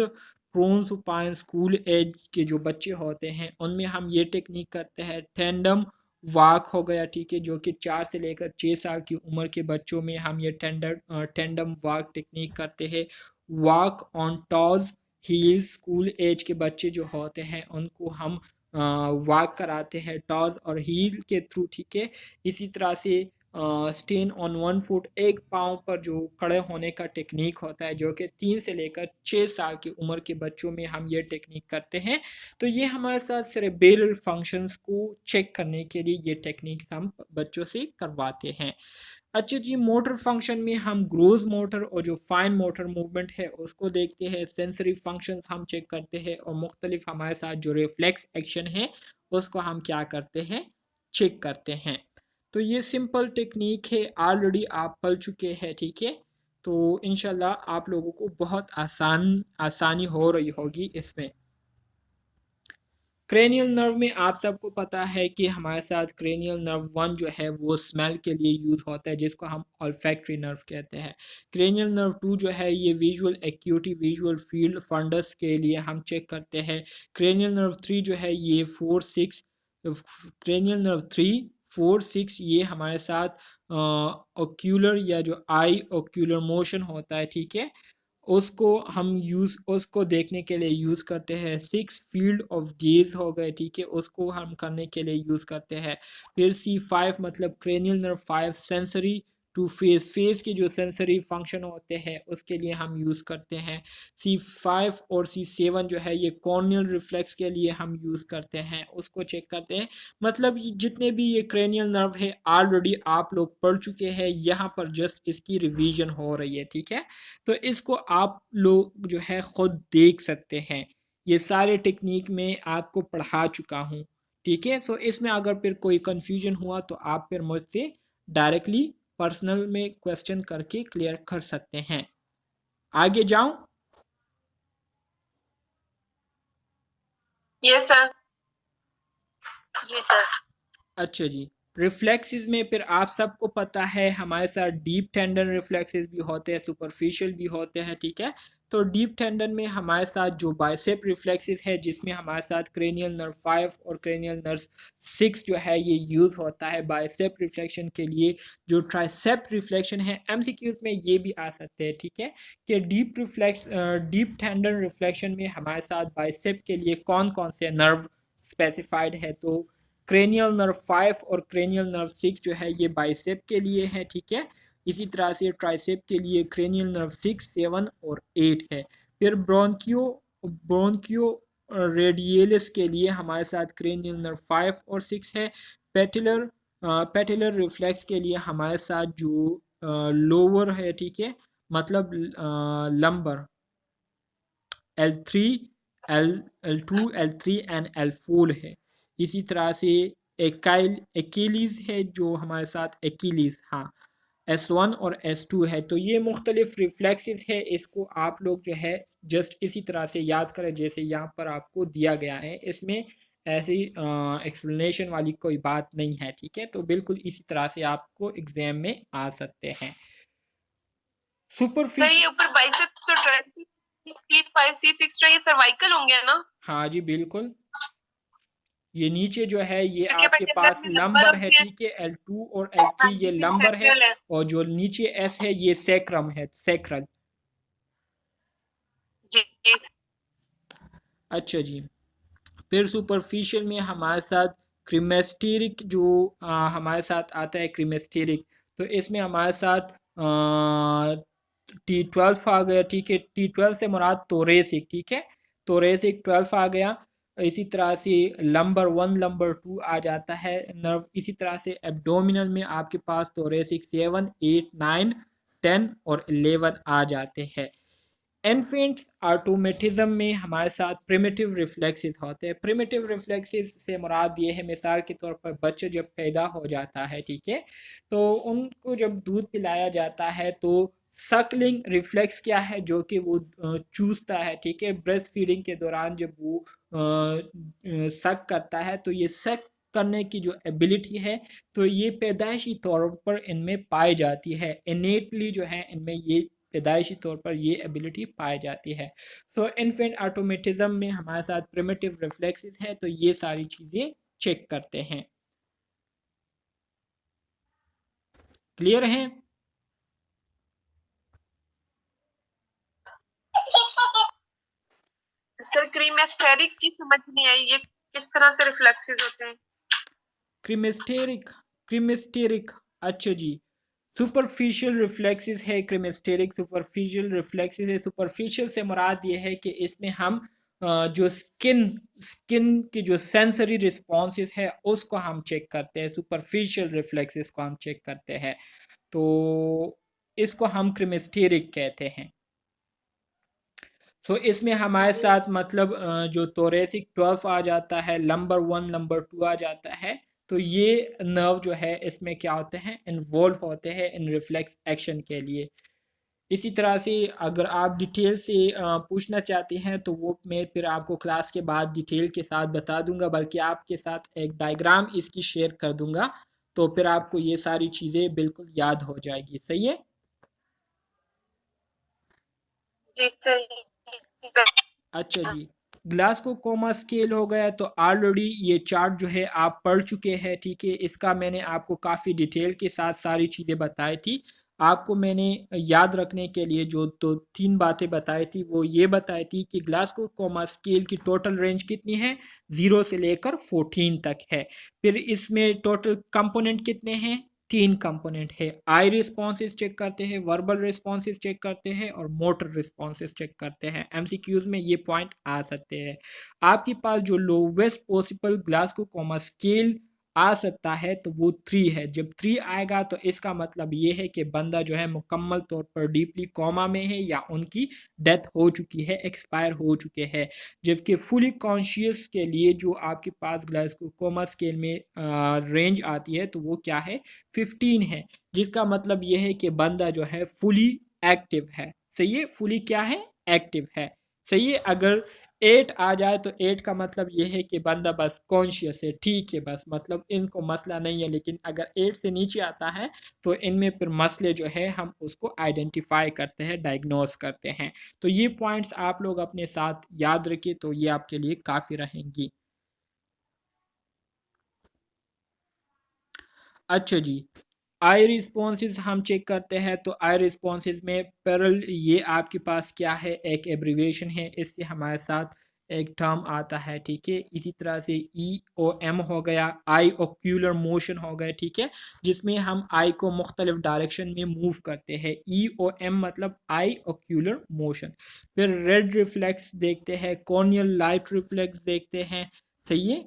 prone supine school age के जो बच्चे होते हैं उनमें हम ये टेक्निक करते हैं। टेंडम वाक हो गया, ठीक है, जो कि 4 से लेकर 6 साल की उम्र के बच्चों में हम ये टेंडम वाक टेक्निक करते हैं। Walk on toes, heels, school age के बच्चे जो होते हैं उनको हम वॉक कराते हैं टॉज और हील के थ्रू, ठीक है। इसी तरह से स्टेन ऑन 1 फुट, एक पाँव पर जो खड़े होने का टेक्निक होता है, जो कि 3 से लेकर 6 साल की उम्र के बच्चों में हम ये टेक्निक करते हैं। तो ये हमारे साथ सेरेब्रल फंक्शंस को चेक करने के लिए ये टेक्निक्स हम बच्चों से करवाते हैं। अच्छा जी, मोटर फंक्शन में हम ग्रोज मोटर और जो फाइन मोटर मूवमेंट है उसको देखते हैं। सेंसरी फंक्शंस हम चेक करते हैं और मुख्तलिफ हमारे साथ जो रिफ्लेक्स एक्शन है उसको हम क्या करते हैं, चेक करते हैं। तो ये सिंपल टेक्निक है, ऑलरेडी आप पढ़ चुके हैं, ठीक है। तो इंशाल्लाह आप लोगों को बहुत आसानी हो रही होगी इसमें। क्रेनियल नर्व में आप सबको पता है कि हमारे साथ क्रेनियल नर्व 1 जो है वो स्मेल के लिए यूज़ होता है, जिसको हम ऑल्फैक्टरी नर्व कहते हैं। क्रेनियल नर्व 2 जो है ये visual acuity, visual field fundus के लिए हम चेक करते हैं। क्रेनियल नर्व 3 जो है ये 4-6, क्रेनियल नर्व 3, 4-6 ये हमारे साथ ओक्यूलर या जो आई ओक्यूलर मोशन होता है, ठीक है, उसको देखने के लिए यूज़ करते हैं। 6 फील्ड ऑफ गेज हो गए, ठीक है, उसको हम करने के लिए यूज़ करते हैं। फिर C5 मतलब cranial nerve 5 sensory to face के जो सेंसरी फंक्शन होते हैं उसके लिए हम यूज़ करते हैं। C5 और C7 जो है ये कॉर्नियल रिफ्लेक्स के लिए हम यूज़ करते हैं, उसको चेक करते हैं। मतलब जितने भी ये क्रेनियल नर्व है ऑलरेडी आप लोग पढ़ चुके हैं, यहाँ पर जस्ट इसकी रिवीजन हो रही है, ठीक है। तो इसको आप लोग जो है ख़ुद देख सकते हैं, ये सारे टेक्निक में आपको पढ़ा चुका हूँ, ठीक है। सो इसमें अगर फिर कोई कन्फ्यूजन हुआ तो आप फिर मुझसे डायरेक्टली पर्सनल में क्वेश्चन करके क्लियर कर सकते हैं। आगे जाऊं? Yes sir. जी सर। अच्छा जी, रिफ्लेक्सेस में फिर आप सबको पता है हमारे साथ डीप टेंडन रिफ्लेक्सेस भी होते हैं, सुपरफिशियल भी होते हैं, ठीक है। तो डीप टेंडन में हमारे साथ जो बाइसेप रिफ्लेक्सेस है जिसमें हमारे साथ क्रेनियल नर्व 5 और क्रेनियल नर्व 6 जो है ये यूज़ होता है बाइसेप रिफ्लेक्शन के लिए। जो ट्राइसेप रिफ्लेक्शन है एमसीक्यूज में ये भी आ सकते हैं, ठीक है, कि डीप टेंडन रिफ्लेक्शन में हमारे साथ बाइसेप के लिए कौन कौन से नर्व स्पेसिफाइड है। तो क्रेनियल नर्व 5 और क्रेनियल नर्व 6 जो है ये बाइसेप के लिए है, ठीक है। इसी तरह से ट्राइसेप के लिए क्रेनियल नर्व 6, 7 और 8 है। फिर ब्रोंकियो रेडियलिस के लिए हमारे साथ क्रेनियल नर्व 5 और 6 है। पेटिलर रिफ्लेक्स के लिए हमारे साथ जो लोअर है, ठीक है, मतलब lumbar L3, L2, L3 and L4 है। इसी तरह से एकिलीज है जो हमारे साथ एकिलीज, हाँ, S1 और S2 है। तो ये मुख्तलिफ रिफ्लेक्सेस है, इसको आप लोग जो है जस्ट इसी तरह से याद करें जैसे यहाँ पर आपको दिया गया है। इसमें ऐसी एक्सप्लेनेशन वाली कोई बात नहीं है, ठीक है। तो बिल्कुल इसी तरह से आपको एग्जाम में आ सकते हैं। सर ये ऊपर बाइसेप्स और ट्राइसेप्स 5 C6 जो ये सर्वाइकल होंगे ना? हाँ जी बिल्कुल, ये नीचे जो है ये आपके पास लंबर है, ठीक है, L2 और L3 ये लंबर है, और जो नीचे S है ये सैक्रम है, सैक्रल। अच्छा जी, फिर सुपरफिशियल में हमारे साथ क्रीमेस्टेरिक जो हमारे साथ आता है क्रीमेस्टेरिक, तो इसमें हमारे साथ T12 आ गया, ठीक है। T12 से मुराद तोरेसिक, ठीक है, तोरेसिक 12 आ गया। इसी तरह से लंबर 1, लंबर 2 आ जाता है नर्व। इसी तरह से एब्डोमिनल में आपके पास तोरेसिक 7, 8, 9, 10 और 11 आ जाते हैं। इन्फेंट्स ऑटोमेटिज्म में हमारे साथ प्रिमिटिव रिफ्लेक्सेस होते हैं। प्रिमिटिव रिफ्लेक्सेस से मुराद ये है, मिसाल के तौर पर बच्चे जब पैदा हो जाता है, ठीक है, तो उनको जब दूध पिलाया जाता है तो सकलिंग रिफ्लेक्स क्या है, जो कि वो चूसता है, ठीक है। ब्रेस्ट फीडिंग के दौरान जब वो सक करता है तो ये सक करने की जो एबिलिटी है तो ये पैदाइशी तौर पर इनमें पाई जाती है। इनेटली जो है इनमें ये पैदाइशी तौर पर ये एबिलिटी पाई जाती है। सो इन्फेंट ऑटोमेटिज्म में हमारे साथ प्रिमिटिव रिफ्लेक्सेस है, तो ये सारी चीज़ें चेक करते हैं। क्लियर है? सर क्रीमेस्टेरिक की समझ नहीं आई, ये किस तरह से रिफ्लेक्सेस होते हैं? क्रीमेस्टेरिक अच्छा जी, सुपरफिशियल रिफ्लेक्सेस है क्रीमेस्टेरिक, सुपरफिशियल रिफ्लेक्सेस है। सुपरफिशियल से मुराद ये है कि इसमें हम जो स्किन की जो सेंसरी रिस्पॉन्सेस है उसको हम चेक करते हैं, सुपरफिशियल रिफ्लेक्सेस को हम चेक करते हैं, तो इसको हम क्रीमेस्टेरिक कहते हैं। सो इसमें हमारे साथ मतलब जो थोरेसिक 12 आ जाता है, नंबर 1 नंबर 2 आ जाता है, तो ये नर्व जो है इसमें क्या होते हैं, इन्वॉल्व होते हैं इन रिफ्लेक्स एक्शन के लिए। इसी तरह से अगर आप डिटेल से पूछना चाहते हैं तो वो मैं फिर आपको क्लास के बाद डिटेल के साथ बता दूंगा, बल्कि आपके साथ एक डायग्राम इसकी शेयर कर दूंगा, तो फिर आपको ये सारी चीज़ें बिल्कुल याद हो जाएगी। सही है? जी सर। अच्छा जी, ग्लासगो कोमा स्केल हो गया, तो ऑलरेडी ये चार्ट जो है आप पढ़ चुके हैं, ठीक है। इसका मैंने आपको काफ़ी डिटेल के साथ सारी चीज़ें बताई थी। आपको मैंने याद रखने के लिए जो दो तीन बातें बताई थी वो ये बताई थी कि ग्लासगो कोमा स्केल की टोटल रेंज कितनी है, 0 से लेकर 14 तक है। फिर इसमें टोटल कंपोनेंट कितने हैं, 3 कंपोनेंट है। आई रिस्पॉन्सेज चेक करते हैं, वर्बल रिस्पॉन्सेज चेक करते हैं और मोटर रिस्पॉन्सेज चेक करते हैं। एमसीक्यूज में ये पॉइंट आ सकते हैं। आपके पास जो lowest possible Glasgow coma scale आ सकता है तो वो 3 है। जब 3 आएगा तो इसका मतलब ये है कि बंदा जो है मुकम्मल तौर पर डीपली कोमा में है या उनकी डेथ हो चुकी है, एक्सपायर हो चुके हैं। जबकि फुली कॉन्शियस के लिए जो आपके पास ग्लासगो कोमा स्केल में रेंज आती है तो वो क्या है, 15 है, जिसका मतलब ये है कि बंदा जो है फुली एक्टिव है। सही है, फुली क्या है, एक्टिव है। सही है। अगर 8 आ जाए तो 8 का मतलब ये है कि बंदा बस कॉन्शियस है, ठीक है, बस मतलब इनको मसला नहीं है। लेकिन अगर 8 से नीचे आता है तो इनमें फिर मसले जो है हम उसको आइडेंटिफाई करते हैं, डायग्नोस करते हैं। तो ये पॉइंट्स आप लोग अपने साथ याद रखिए, तो ये आपके लिए काफ़ी रहेंगी। अच्छा जी, आई रिस्पॉन्सेज हम चेक करते हैं, तो आई रिस्पॉन्सेज में पैरल, ये आपके पास क्या है, एक एब्रीवेशन है, इससे हमारे साथ एक टर्म आता है, ठीक है। इसी तरह से ई ओ एम हो गया, आई ओक्यूलर मोशन हो गया, ठीक है, जिसमें हम आई को मुख्तलिफ डायरेक्शन में मूव करते हैं। ई ओ एम मतलब आई ओक्यूलर मोशन। फिर रेड रिफ्लेक्स देखते हैं, कॉर्नियल लाइट रिफ्लेक्स देखते हैं। सही है।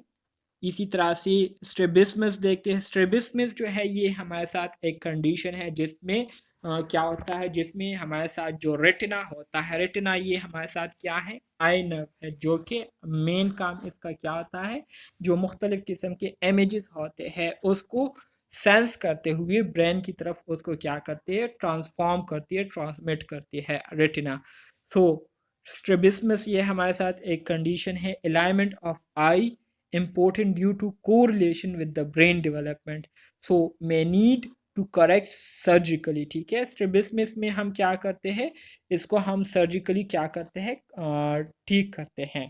इसी तरह से स्ट्रेबिस्मस देखते हैं। स्ट्रेबिस्मस जो है ये हमारे साथ एक कंडीशन है जिसमें क्या होता है, जिसमें हमारे साथ जो रेटिना होता है, रेटिना ये हमारे साथ क्या है, आई नर्व है, जो कि मेन काम इसका क्या होता है, जो मुख्तलिफ किस्म के इमेजेस होते हैं उसको सेंस करते हुए ब्रेन की तरफ उसको क्या करती है, ट्रांसफॉर्म करती है, ट्रांसमिट करती है रेटिना। सो स्ट्रेबिस्मस ये हमारे साथ एक कंडीशन है, alignment of I important due to correlation with the brain development, so may need to correct surgically, ठीक है। स्ट्रेबिस्मस में हम क्या करते हैं, इसको हम सर्जिकली क्या करते हैं, ठीक करते हैं।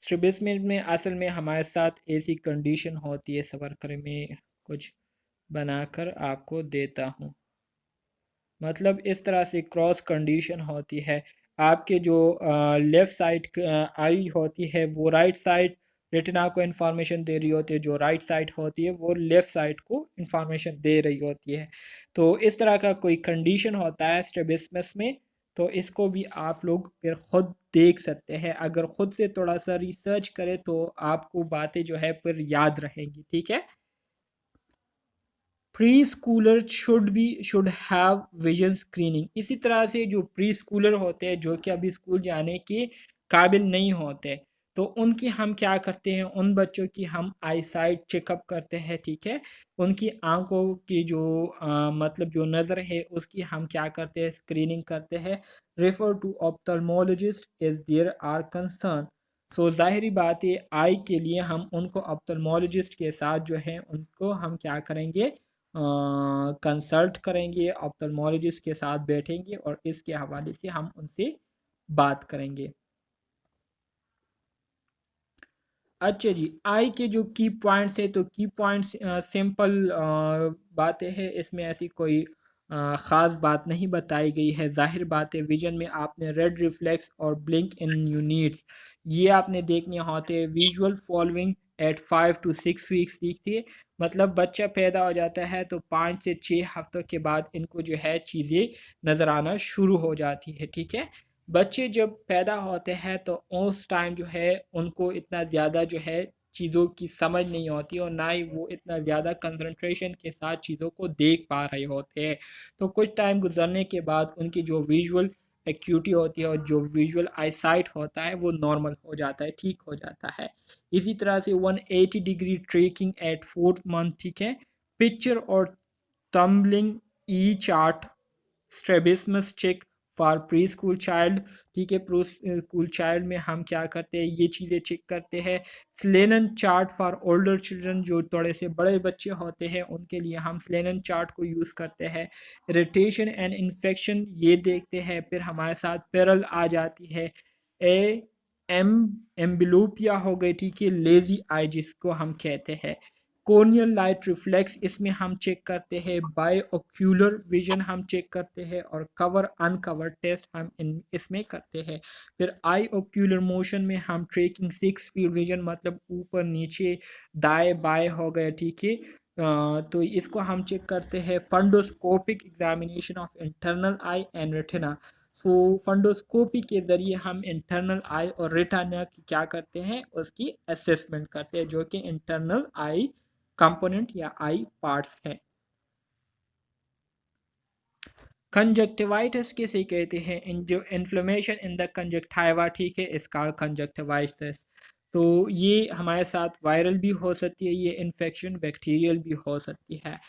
स्ट्रेबिस्मस में असल में हमारे साथ ऐसी कंडीशन होती है, सबर कर में कुछ बनाकर आपको देता हूँ, मतलब इस तरह से क्रॉस कंडीशन होती है। आपके जो लेफ़्ट साइड आई होती है वो राइट साइड रेटिना को इन्फॉर्मेशन दे रही होती है, जो राइट साइड होती है वो लेफ़्ट साइड को इन्फॉर्मेशन दे रही होती है। तो इस तरह का कोई कंडीशन होता है स्ट्रेबिस्मस में, तो इसको भी आप लोग फिर ख़ुद देख सकते हैं। अगर ख़ुद से थोड़ा सा रिसर्च करें तो आपको बातें जो है फिर याद रहेंगी, ठीक है। Pre Schuler should have vision screening. इसी तरह से जो प्री स्कूलर होते हैं जो कि अभी स्कूल जाने के काबिल नहीं होते, तो उनकी हम क्या करते हैं, उन बच्चों की हम आई साइट चेकअप करते हैं, ठीक है। उनकी आंखों की जो मतलब जो नज़र है उसकी हम क्या करते हैं, स्क्रीनिंग करते हैं। Refer to ophthalmologist is there are concern. So ज़ाहिरी बात है, आई के लिए हम उनको ऑप्थल्मोलॉजिस्ट के साथ जो है उनको हम क्या करेंगे, कंसल्ट करेंगे, ऑप्थल्मोलॉजिस्ट के साथ बैठेंगे और इसके हवाले से हम उनसे बात करेंगे। अच्छा जी, आई के जो की पॉइंट्स है, तो की पॉइंट्स सिंपल बातें हैं, इसमें ऐसी कोई ख़ास बात नहीं बताई गई है। ज़ाहिर बात है विजन में आपने रेड रिफ्लेक्स और ब्लिंक इन यूनिट्स ये आपने देखने होते हैं। Visual following at 5 to 6 weeks दिखती है, मतलब बच्चा पैदा हो जाता है तो 5 से 6 हफ्तों के बाद इनको जो है चीज़ें नज़र आना शुरू हो जाती है। ठीक है, बच्चे जब पैदा होते हैं तो उस टाइम जो है उनको इतना ज़्यादा जो है चीज़ों की समझ नहीं होती और ना ही वो इतना ज़्यादा कंसंट्रेशन के साथ चीज़ों को देख पा रहे होते हैं। तो कुछ टाइम गुजरने के बाद उनकी जो विजुअल एक्यूटी होती है और जो विजुअल आईसाइट होता है वो नॉर्मल हो जाता है, ठीक हो जाता है। इसी तरह से 180 degree trekking eight 4th month, ठीक है। पिक्चर और tumbling E chart strabismus check for preschool child, ठीक है। प्री स्कूल चाइल्ड में हम क्या करते हैं, ये चीज़ें चेक करते हैं। स्लेनन चार्ट फॉर ओल्डर चिल्ड्रन, जो थोड़े से बड़े बच्चे होते हैं उनके लिए हम स्लेनन चार्ट को यूज़ करते हैं। इरिटेशन एंड इन्फेक्शन ये देखते हैं। फिर हमारे साथ पेरल आ जाती है। ए एम एम्बिलोपिया हो गई, ठीक है, लेजी आई जिसको हम कहते हैं। कोर्नियल लाइट रिफ्लेक्स इसमें हम चेक करते हैं। बायोक्यूलर विजन हम चेक करते हैं और कवर अनकवर टेस्ट हम इसमें करते हैं। फिर आई ओक्यूलर मोशन में हम ट्रेकिंग 6 फील्ड विजन, मतलब ऊपर नीचे दाएं बाएं हो गए, ठीक है। तो इसको हम चेक करते हैं। Fundoscopic examination of internal eye and retina, so fundoscopy के ज़रिए हम इंटरनल आई और रेटिना की क्या करते हैं, उसकी असेसमेंट करते हैं, जो कि इंटरनल आई कंपोनेंट या आई पार्ट्स हैं। कंजक्टिवाइटिस किसे कहते हैं, इन जो इन्फ्लेमेशन इन द कंजक्टाइवा, ठीक है, इसका कंजक्टिवाइटिस। तो ये हमारे साथ वायरल भी हो सकती है, ये इन्फेक्शन बैक्टीरियल भी हो सकती है।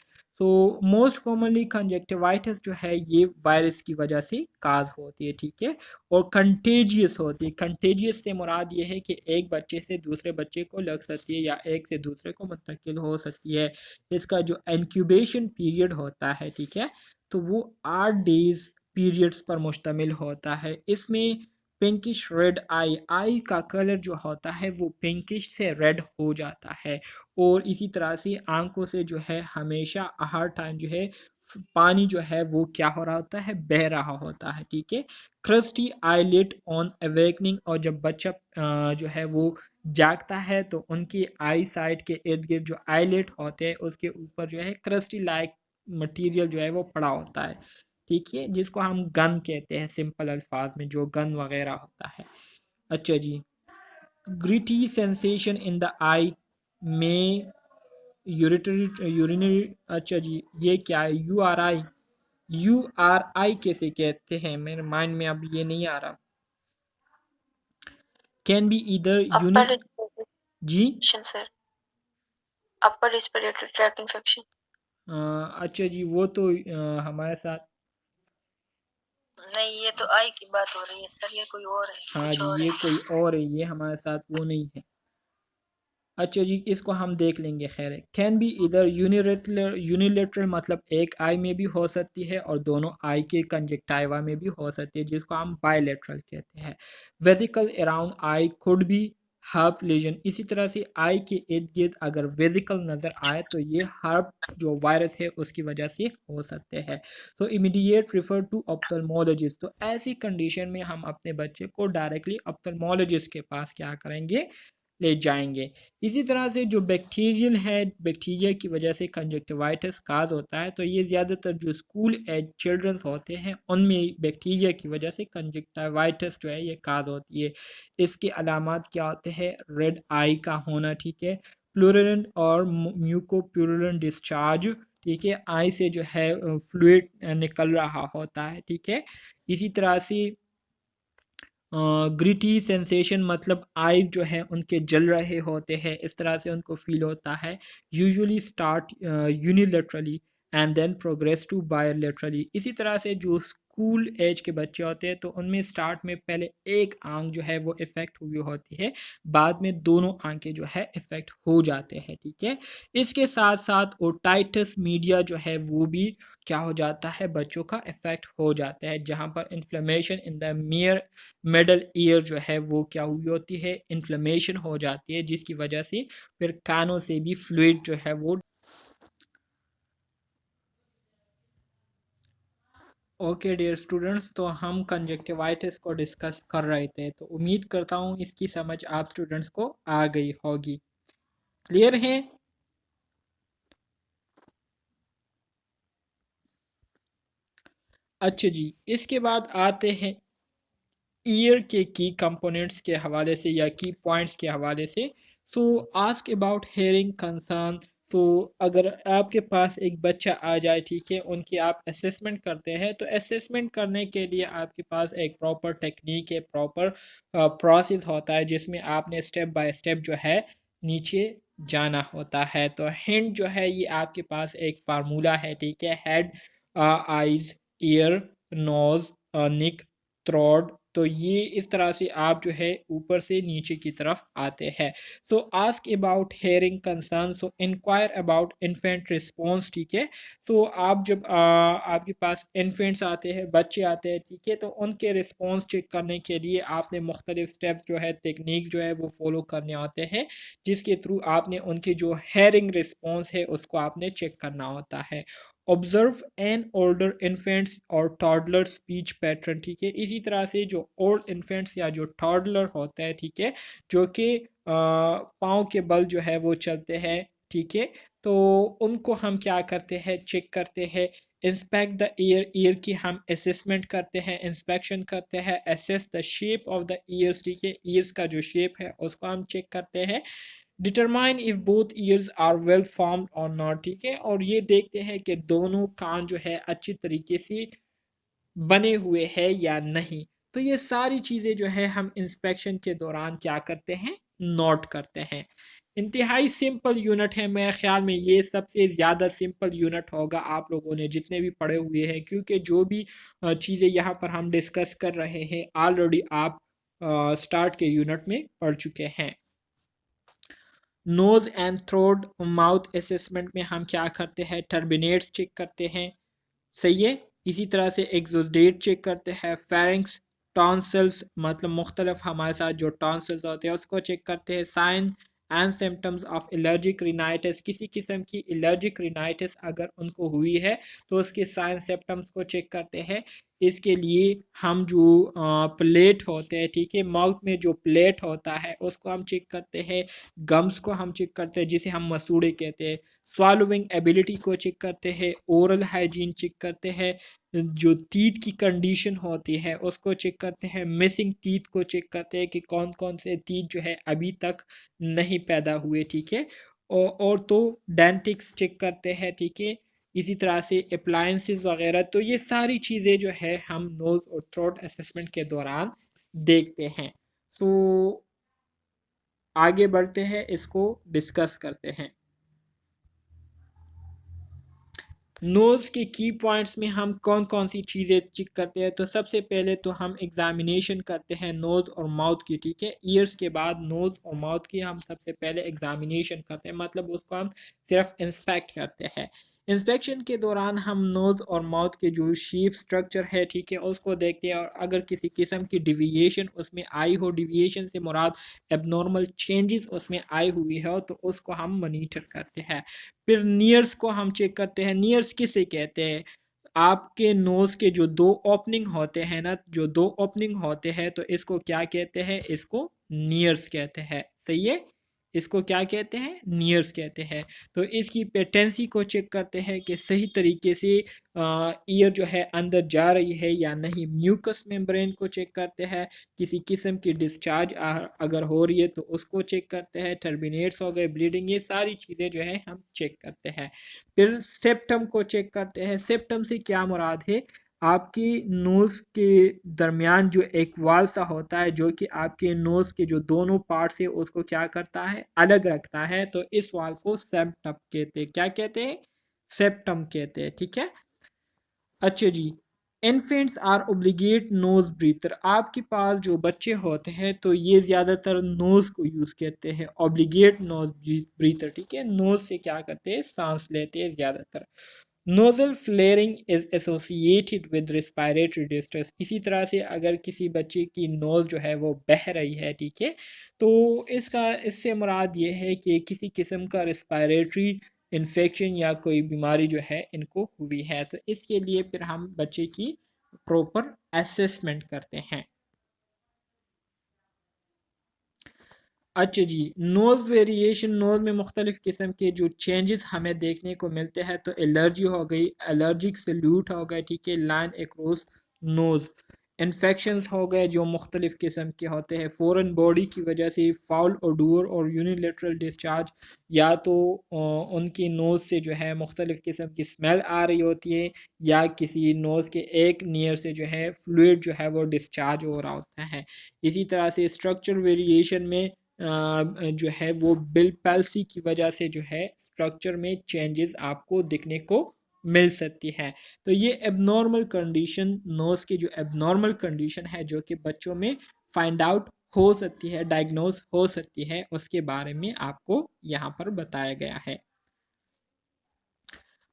तो मोस्ट कॉमनली कंजक्टिवाइटिस जो है ये वायरस की वजह से काज होती है, ठीक है, और कंटेजियस होती है। कंटेजियस से मुराद ये है कि एक बच्चे से दूसरे बच्चे को लग सकती है या एक से दूसरे को मुंतकिल हो सकती है। इसका जो इंक्यूबेशन पीरियड होता है, ठीक है, तो वो 8 डेज पीरियड्स पर मुश्तमिल होता है। इसमें पिंकिश रेड आई का कलर जो होता है वो पिंकिश से रेड हो जाता है। और इसी तरह से आंखों से जो है हमेशा हर टाइम जो है पानी जो है वो क्या हो रहा होता है, बह रहा होता है, ठीक है। क्रस्टी आईलिट ऑन अवेकनिंग, और जब बच्चा जो है वो जागता है तो उनकी आई साइड के इर्द गिर्द जो आईलिट होते हैं उसके ऊपर जो है क्रस्टी लाइक मटेरियल जो है वो पड़ा होता है, ठीक है, जिसको हम गन कहते हैं सिंपल अल्फाज में, जो गन वगैरह होता है। अच्छा जी, ग्रिटी सेंसेशन इन द आई में यूरिनरी, अच्छा जी ये क्या है, URI कैसे कहते हैं, मेरे माइंड में अब ये नहीं आ रहा। कैन बी इधर यूनिट जी sir, upper respiratory tract infection. अच्छा जी वो तो हमारे साथ नहीं, ये तो आई की बात हो रही है सर, ये कोई और है। हाँ कुछ जी और ये है। कोई और है, ये हमारे साथ वो नहीं है। अच्छा जी इसको हम देख लेंगे, खैर है। कैन बी इधर यूनिलेटरल, मतलब एक आई में भी हो सकती है और दोनों आई के कंजक्टाइवा में भी हो सकती है, जिसको हम बायलेटरल कहते हैं। Vesicle around eye could be herp lesion, इसी तरह से आई के इर्द गिर्द अगर वेसिकल नज़र आए तो ये हर्प जो वायरस है उसकी वजह से हो सकते हैं। सो इमीडिएट रिफर टू ऑप्थेल्मोलॉजिस्ट, तो ऐसी कंडीशन में हम अपने बच्चे को डायरेक्टली ऑप्थेल्मोलॉजिस्ट के पास क्या करेंगे, ले जाएंगे। इसी तरह से जो बैक्टीरियल है, बैक्टीरिया की वजह से कंजक्टिवाइटिस काज होता है, तो ये ज़्यादातर जो स्कूल एज चिल्ड्रंस होते हैं उनमें बैक्टीरिया की वजह से कंजक्टिवाइटिस जो है ये काज होती है। इसके अलामात क्या होते हैं, रेड आई का होना, ठीक है, प्लूरेंट और म्यूकोप्यूरेंट डिस्चार्ज, ठीक है, आई से जो है फ्लूइड निकल रहा होता है, ठीक है। इसी तरह से ग्रिटी सेंसेशन, मतलब आईज जो है उनके जल रहे होते हैं, इस तरह से उनको फील होता है। Usually start unilaterally and then progress to bilaterally. इसी तरह से जो स्कूल एज के बच्चे होते हैं तो उनमें स्टार्ट में पहले एक आंख जो है वो इफ़ेक्ट हुई होती है, बाद में दोनों आंखें जो है इफ़ेक्ट हो जाते हैं, ठीक है। इसके साथ साथ ओटाइटिस मीडिया जो है वो भी क्या हो जाता है, बच्चों का इफ़ेक्ट हो जाता है, जहाँ पर inflammation in the middle ear जो है वो क्या हुई होती है, इन्फ्लेमेशन हो जाती है, जिसकी वजह से फिर कानों से भी फ्लूइड जो है वो ओके डियर स्टूडेंट्स, तो हम कंजक्टिवाइटिस को डिस्कस कर रहे थे, तो उम्मीद करता हूँ इसकी समझ आप स्टूडेंट्स को आ गई होगी। क्लियर है? अच्छा जी, इसके बाद आते हैं ईयर के की कंपोनेंट्स के हवाले से या की पॉइंट्स के हवाले से। सो आस्क अबाउट हेयरिंग कंसर्न। तो अगर आपके पास एक बच्चा आ जाए, ठीक है, उनकी आप असेसमेंट करते हैं, तो असेसमेंट करने के लिए आपके पास एक प्रॉपर टेक्निक है, प्रॉपर प्रोसेस होता है, जिसमें आपने स्टेप बाय स्टेप जो है नीचे जाना होता है। तो हिंट जो है ये आपके पास एक फार्मूला है, ठीक है, हेड, आइज, ईयर, नोज, निक, थ्रोट। तो ये इस तरह से आप जो है ऊपर से नीचे की तरफ आते हैं। So ask about hearing concern, so inquire about infant response, ठीक है। सो आप जब आपके पास इन्फेंट्स आते हैं, बच्चे आते हैं, ठीक है, तो उनके रिस्पॉन्स चेक करने के लिए आपने मुख्तलिफ स्टेप्स जो है, टेक्निक जो है वो फॉलो करने होते हैं, जिसके थ्रू आपने उनकी जो हेयरिंग रिस्पॉन्स है उसको आपने चेक करना होता है। ऑब्जर्व एन ओल्डर इन्फेंट्स और टॉडलर स्पीच पैटर्न, ठीक है। इसी तरह से जो ओल्ड इन्फेंट्स या जो टॉडलर होता है, ठीक है, जो कि पाँव के बल जो है वो चलते हैं, ठीक है, तो उनको हम क्या करते हैं, चेक करते हैं। इंस्पेक्ट द ईयर, ईयर की हम असेसमेंट करते हैं, इंस्पेक्शन करते हैं। Assess the shape of the years, ठीक है, ईयर्स का जो शेप है उसको हम चेक करते हैं। Determine if both ears are well formed और नॉट, ठीक है, और ये देखते हैं कि दोनों कान जो है अच्छी तरीके से बने हुए हैं या नहीं। तो ये सारी चीज़ें जो है हम इंस्पेक्शन के दौरान क्या करते हैं, नोट करते हैं। इंतहाई सिंपल यूनिट है, मेरे ख्याल में ये सबसे ज़्यादा सिंपल यूनिट होगा आप लोगों ने जितने भी पढ़े हुए हैं, क्योंकि जो भी चीज़ें यहाँ पर हम डिस्कस कर रहे हैं ऑलरेडी आप स्टार्ट के यूनिट में पढ़ चुके हैं। Nose and throat mouth assessment में हम क्या करते हैं, टर्बिनेट्स चेक करते हैं, सही है। इसी तरह से एक्सोडेट चेक करते हैं, फेरिंक्स, टॉन्सिल्स, मतलब मुख्तलिफ हमारे साथ जो टॉन्सिल्स होते हैं उसको चेक करते हैं। Sign and symptoms of allergic rhinitis, किसी किस्म की एलर्जिक रिनाइटिस अगर उनको हुई है तो उसके साइन सिम्टम्स को चेक करते हैं। इसके लिए हम जो प्लेट होते हैं, ठीक है, माउथ में जो प्लेट होता है उसको हम चेक करते हैं। गम्स को हम चेक करते हैं, जिसे हम मसूड़े कहते हैं। स्वालोविंग एबिलिटी को चेक करते हैं। ओरल हाइजीन चेक करते हैं। जो टीथ की कंडीशन होती है उसको चेक करते हैं। मिसिंग टीथ को चेक करते हैं कि कौन कौन से टीथ जो है अभी तक नहीं पैदा हुए, ठीक है। और तो डेंटिक्स चेक करते हैं, ठीक है। इसी तरह से अप्लायंसेस वगैरह। तो ये सारी चीज़ें जो है हम नोज और थ्रोट असेसमेंट के दौरान देखते हैं। सो आगे बढ़ते हैं, इसको डिस्कस करते हैं। नोज़ के की पॉइंट्स में हम कौन कौन सी चीज़ें चेक करते हैं, तो सबसे पहले तो हम एग्जामिनेशन करते हैं नोज़ और माउथ की, ठीक है। ईयर्स के बाद नोज़ और माउथ की हम सबसे पहले एग्जामिनेशन करते हैं, मतलब उसको हम सिर्फ इंस्पेक्ट करते हैं। इंस्पेक्शन के दौरान हम नोज़ और माउथ के जो शेप स्ट्रक्चर है, ठीक है, उसको देखते हैं, और अगर किसी किस्म की डिविएशन उसमें आई हो, डिविएशन से मुराद एबनॉर्मल चेंजेस उसमें आई हुई हो, तो उसको हम मॉनिटर करते हैं। फिर नियर्स को हम चेक करते हैं। नियर्स किसे कहते हैं, आपके नोज के जो दो ओपनिंग होते हैं ना, जो दो ओपनिंग होते हैं, तो इसको क्या कहते हैं, इसको नियर्स कहते हैं, सही है। इसको क्या कहते हैं, नियर्स कहते हैं। तो इसकी पेटेंसी को चेक करते हैं कि सही तरीके से ईयर जो है अंदर जा रही है या नहीं। म्यूकस मेम्ब्रेन को चेक करते हैं, किसी किस्म की डिस्चार्ज अगर हो रही है तो उसको चेक करते हैं। टर्मिनेट्स हो गए, ब्लीडिंग, ये सारी चीज़ें जो है हम चेक करते हैं। फिर सेप्टम को चेक करते हैं। सेप्टम से क्या मुराद है, आपकी नोज़ के दरमियान जो एक वाल सा होता है, जो कि आपके नोज़ के जो दोनों पार्ट्स है उसको क्या करता है, अलग रखता है, तो इस वाल को सेप्टम कहते हैं। क्या कहते हैं, सेप्टम कहते हैं, ठीक है। अच्छा जी, infants are obligate nose breather. आपके पास जो बच्चे होते हैं तो ये ज़्यादातर नोज़ को यूज़ करते हैं, ओब्लिगेट नोज ब्रीथर, ठीक है। नोज़ से क्या करते हैं, सांस लेते हैं ज़्यादातर। Nozzle flaring is associated with respiratory distress. इसी तरह से अगर किसी बच्चे की नोज़ जो है वो बह रही है, ठीक है, तो इसका इससे मुराद ये है कि किसी किस्म का रिस्पायरेटरी इन्फेक्शन या कोई बीमारी जो है इनको हुई है। तो इसके लिए फिर हम बच्चे की प्रॉपर असेसमेंट करते हैं। अच्छा जी, नोज़ वेरिएशन, नोज़ में मुख्तलिफ़ किस्म के जो चेंजेस हमें देखने को मिलते हैं, तो एलर्जी हो गई, एलर्जिक सल्यूट हो गए, ठीक है, लाइन अक्रॉस नोज़, इन्फेक्शंस हो गए जो मुख्तलिफ़ किस्म के होते हैं, फ़ॉरेन बॉडी की वजह से फाउल ओडोर और यूनिलेटरल डिस्चार्ज, या तो उनकी नोज़ से जो है मुख्तलिफ़ किस्म की स्मेल आ रही होती है, या किसी नोज़ के एक नियर से जो है फ्लूइड जो है वो डिस्चार्ज हो रहा होता है। इसी तरह से स्ट्रक्चर वेरिएशन में जो है वो बिल पैल्सी की वजह से जो है स्ट्रक्चर में चेंजेस आपको दिखने को मिल सकती है। तो ये एबनॉर्मल कंडीशन, नोज की जो एबनॉर्मल कंडीशन है जो कि बच्चों में फाइंड आउट हो सकती है, डायग्नोज हो सकती है, उसके बारे में आपको यहाँ पर बताया गया है।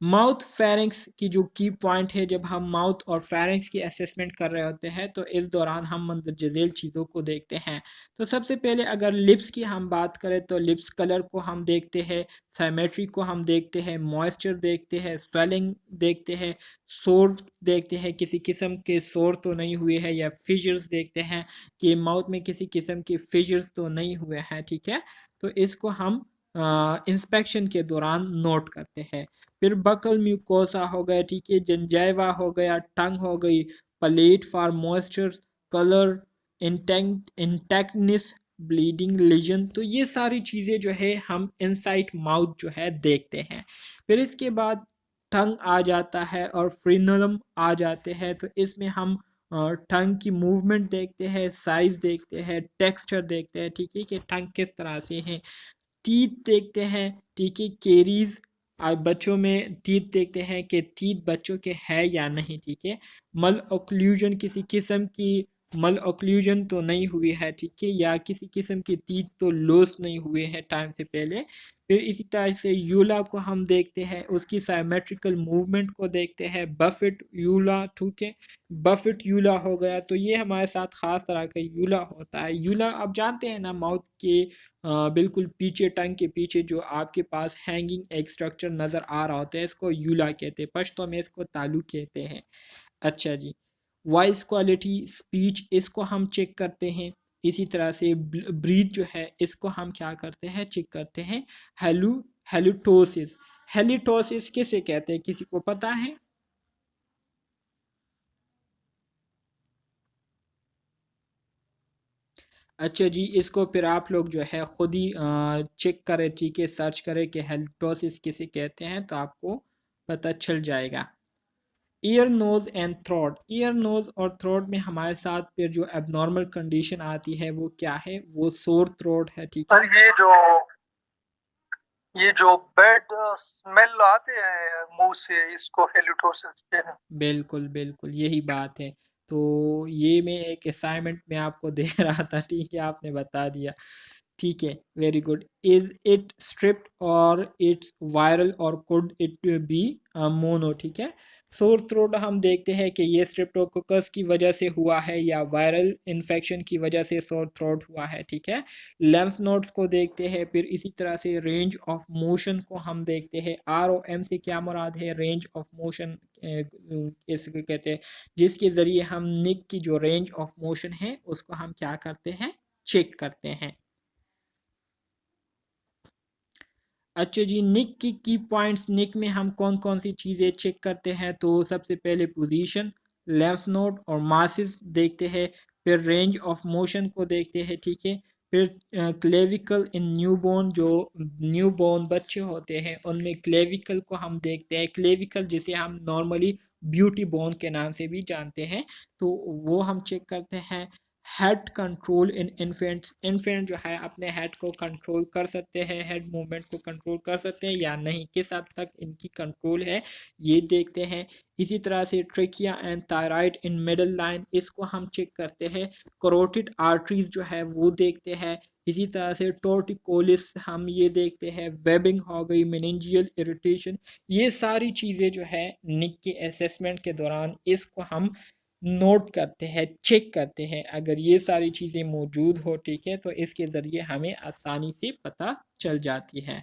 माउथ फेरिंग्स की जो की पॉइंट है, जब हम माउथ और फेरिंग्स की असेसमेंट कर रहे होते हैं तो इस दौरान हम मंदरज झेल चीज़ों को देखते हैं। तो सबसे पहले अगर लिप्स की हम बात करें तो लिप्स कलर को हम देखते हैं, साइमेट्री को हम देखते हैं, मॉइस्चर देखते हैं, स्वेलिंग देखते हैं, सोर देखते हैं, किसी किस्म के सोर तो नहीं हुए हैं, या फिशर्स देखते हैं कि माउथ में किसी किस्म के फिशर्स तो नहीं हुए हैं, ठीक है। तो इसको हम इंस्पेक्शन के दौरान नोट करते हैं। फिर बकल म्यूकोसा हो गया, ठीक है, जंजाइवा हो गया, टंग हो गई, palate for moisture, colour, intactness, bleeding, lesion, तो ये सारी चीज़ें जो है हम इनसाइड माउथ जो है देखते हैं। फिर इसके बाद टंग आ जाता है और फ्रीनलम आ जाते हैं। तो इसमें हम टंग की मूवमेंट देखते हैं, साइज देखते हैं, टेक्सचर देखते हैं, ठीक है, कि टंग किस तरह से है। टीथ देखते हैं, ठीक है, केरीज, बच्चों में टीथ देखते हैं कि टीथ बच्चों के है या नहीं, ठीक है। मल ऑक्लूजन, किसी किस्म की मल ऑक्लूजन तो नहीं हुई है, ठीक है, या किसी किस्म की टीथ तो लॉस नहीं हुए हैं टाइम से पहले। फिर इसी तरह से यूला को हम देखते हैं, उसकी साइमेट्रिकल मूवमेंट को देखते हैं, बफेट यूला, ठीक है, बफेट यूला हो गया। तो ये हमारे साथ ख़ास तरह का यूला होता है। यूला आप जानते हैं ना, माउथ के बिल्कुल पीछे, टंग के पीछे जो आपके पास हैंगिंग एक स्ट्रक्चर नज़र आ रहा होता है, इसको यूला कहते हैं, पश्तो में इसको तालु कहते हैं। अच्छा जी, वॉइस क्वालिटी, स्पीच, इसको हम चेक करते हैं। इसी तरह से ब्रीथ जो है इसको हम क्या करते हैं, चेक करते हैं। हेलुटोसिस, हेलिटोसिस किसे कहते हैं, किसी को पता है? अच्छा जी, इसको फिर आप लोग जो है ख़ुद ही चेक करें, ठीक है, सर्च करें कि हेलिटोसिस किसे कहते हैं, तो आपको पता चल जाएगा। Ear, nose and throat, ear, nose और थ्रोट में हमारे साथ फिर जो एबनॉर्मल कंडीशन आती है वो क्या है, वो सोर थ्रोट है, ठीक है। ये जो बैड स्मेल आते हैं मुंह से, इसको हेलिटोसिस कहते हैं। बिल्कुल बिल्कुल यही बात है। तो ये मैं एक असाइनमेंट में आपको दे रहा था, ठीक है, आपने बता दिया, ठीक है, वेरी गुड। इज इट स्ट्रिप्ट और इट्स वायरल और कुड इट बी मोनो, ठीक है। सोर थ्रोट हम देखते हैं कि ये स्ट्रिप्टोकोकस की वजह से हुआ है या वायरल इन्फेक्शन की वजह से सोर थ्रोट हुआ है, ठीक है। लेम्फ नोड्स को देखते हैं, फिर इसी तरह से रेंज ऑफ मोशन को हम देखते हैं। ROM से क्या मुराद है, रेंज ऑफ मोशन इसको कहते हैं, जिसके ज़रिए हम निक की जो रेंज ऑफ मोशन है उसको हम क्या करते हैं, चेक करते हैं। अच्छा जी, निक की पॉइंट्स, निक में हम कौन कौन सी चीज़ें चेक करते हैं, तो सबसे पहले पोजीशन, लेम्फ नोड और मासेस देखते हैं, फिर रेंज ऑफ मोशन को देखते हैं, ठीक है। फिर क्लेविकल इन न्यूबॉर्न, जो न्यूबॉर्न बच्चे होते हैं उनमें क्लेविकल को हम देखते हैं, क्लेविकल जिसे हम नॉर्मली ब्यूटी बोन के नाम से भी जानते हैं, तो वो हम चेक करते हैं। Head control in infants, infant जो है अपने हेड को कंट्रोल कर सकते हैं, हेड मूवमेंट को कंट्रोल कर सकते हैं या नहीं, किस हद तक इनकी कंट्रोल है, ये देखते हैं। इसी तरह से trachea and thyroid in middle line, इसको हम चेक करते हैं। करोटिड आर्टरीज जो है वो देखते हैं। इसी तरह से टोर्टिकोलिस हम ये देखते हैं। वेबिंग हो गई, मेनिंजियल इरिटेशन, ये सारी चीज़ें जो है निक के असेसमेंट के दौरान इसको हम नोट करते हैं, चेक करते हैं। अगर ये सारी चीज़ें मौजूद हो, ठीक है, तो इसके ज़रिए हमें आसानी से पता चल जाती है।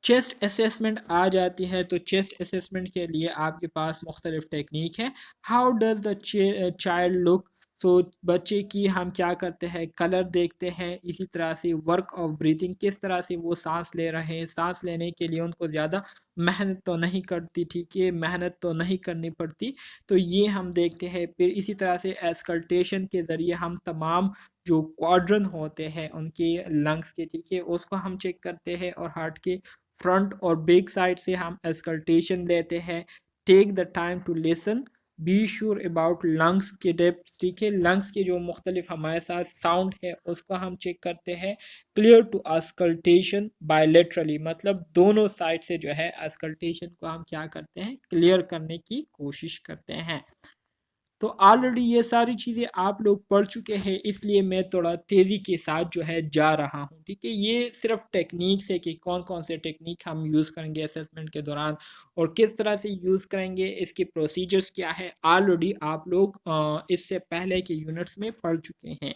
चेस्ट असेसमेंट आ जाती है तो चेस्ट असेसमेंट के लिए आपके पास मुख्तलिफ टेक्निक है। How does the child look, so बच्चे की हम क्या करते हैं, कलर देखते हैं। इसी तरह से वर्क ऑफ ब्रीथिंग, किस तरह से वो सांस ले रहे हैं, सांस लेने के लिए उनको ज़्यादा मेहनत तो नहीं करती, ठीक है, मेहनत तो नहीं करनी पड़ती, तो ये हम देखते हैं। फिर इसी तरह से एस्कल्टेशन के ज़रिए हम तमाम जो क्वाड्रन होते हैं उनके लंग्स के, ठीक है, उसको हम चेक करते हैं। और हार्ट के फ्रंट और बैक साइड से हम एस्कल्टेशन लेते हैं। Take the time to listen, be sure about lungs के डेप्थ, ठीक है, लंग्स के जो मुख्तलिफ हमारे साथ साउंड है उसको हम चेक करते हैं। क्लियर टू अस्कल्टेशन बायलेटरली, मतलब दोनों साइड से जो है अस्कल्टेशन को हम क्या करते हैं, क्लियर करने की कोशिश करते हैं। तो ऑलरेडी ये सारी चीज़ें आप लोग पढ़ चुके हैं, इसलिए मैं थोड़ा तेज़ी के साथ जो है जा रहा हूँ, ठीक है। ये सिर्फ टेक्निक्स है कि कौन कौन से टेक्निक हम यूज़ करेंगे असेसमेंट के दौरान और किस तरह से यूज़ करेंगे, इसके प्रोसीजर्स क्या है, ऑलरेडी आप लोग इससे पहले के यूनिट्स में पढ़ चुके हैं।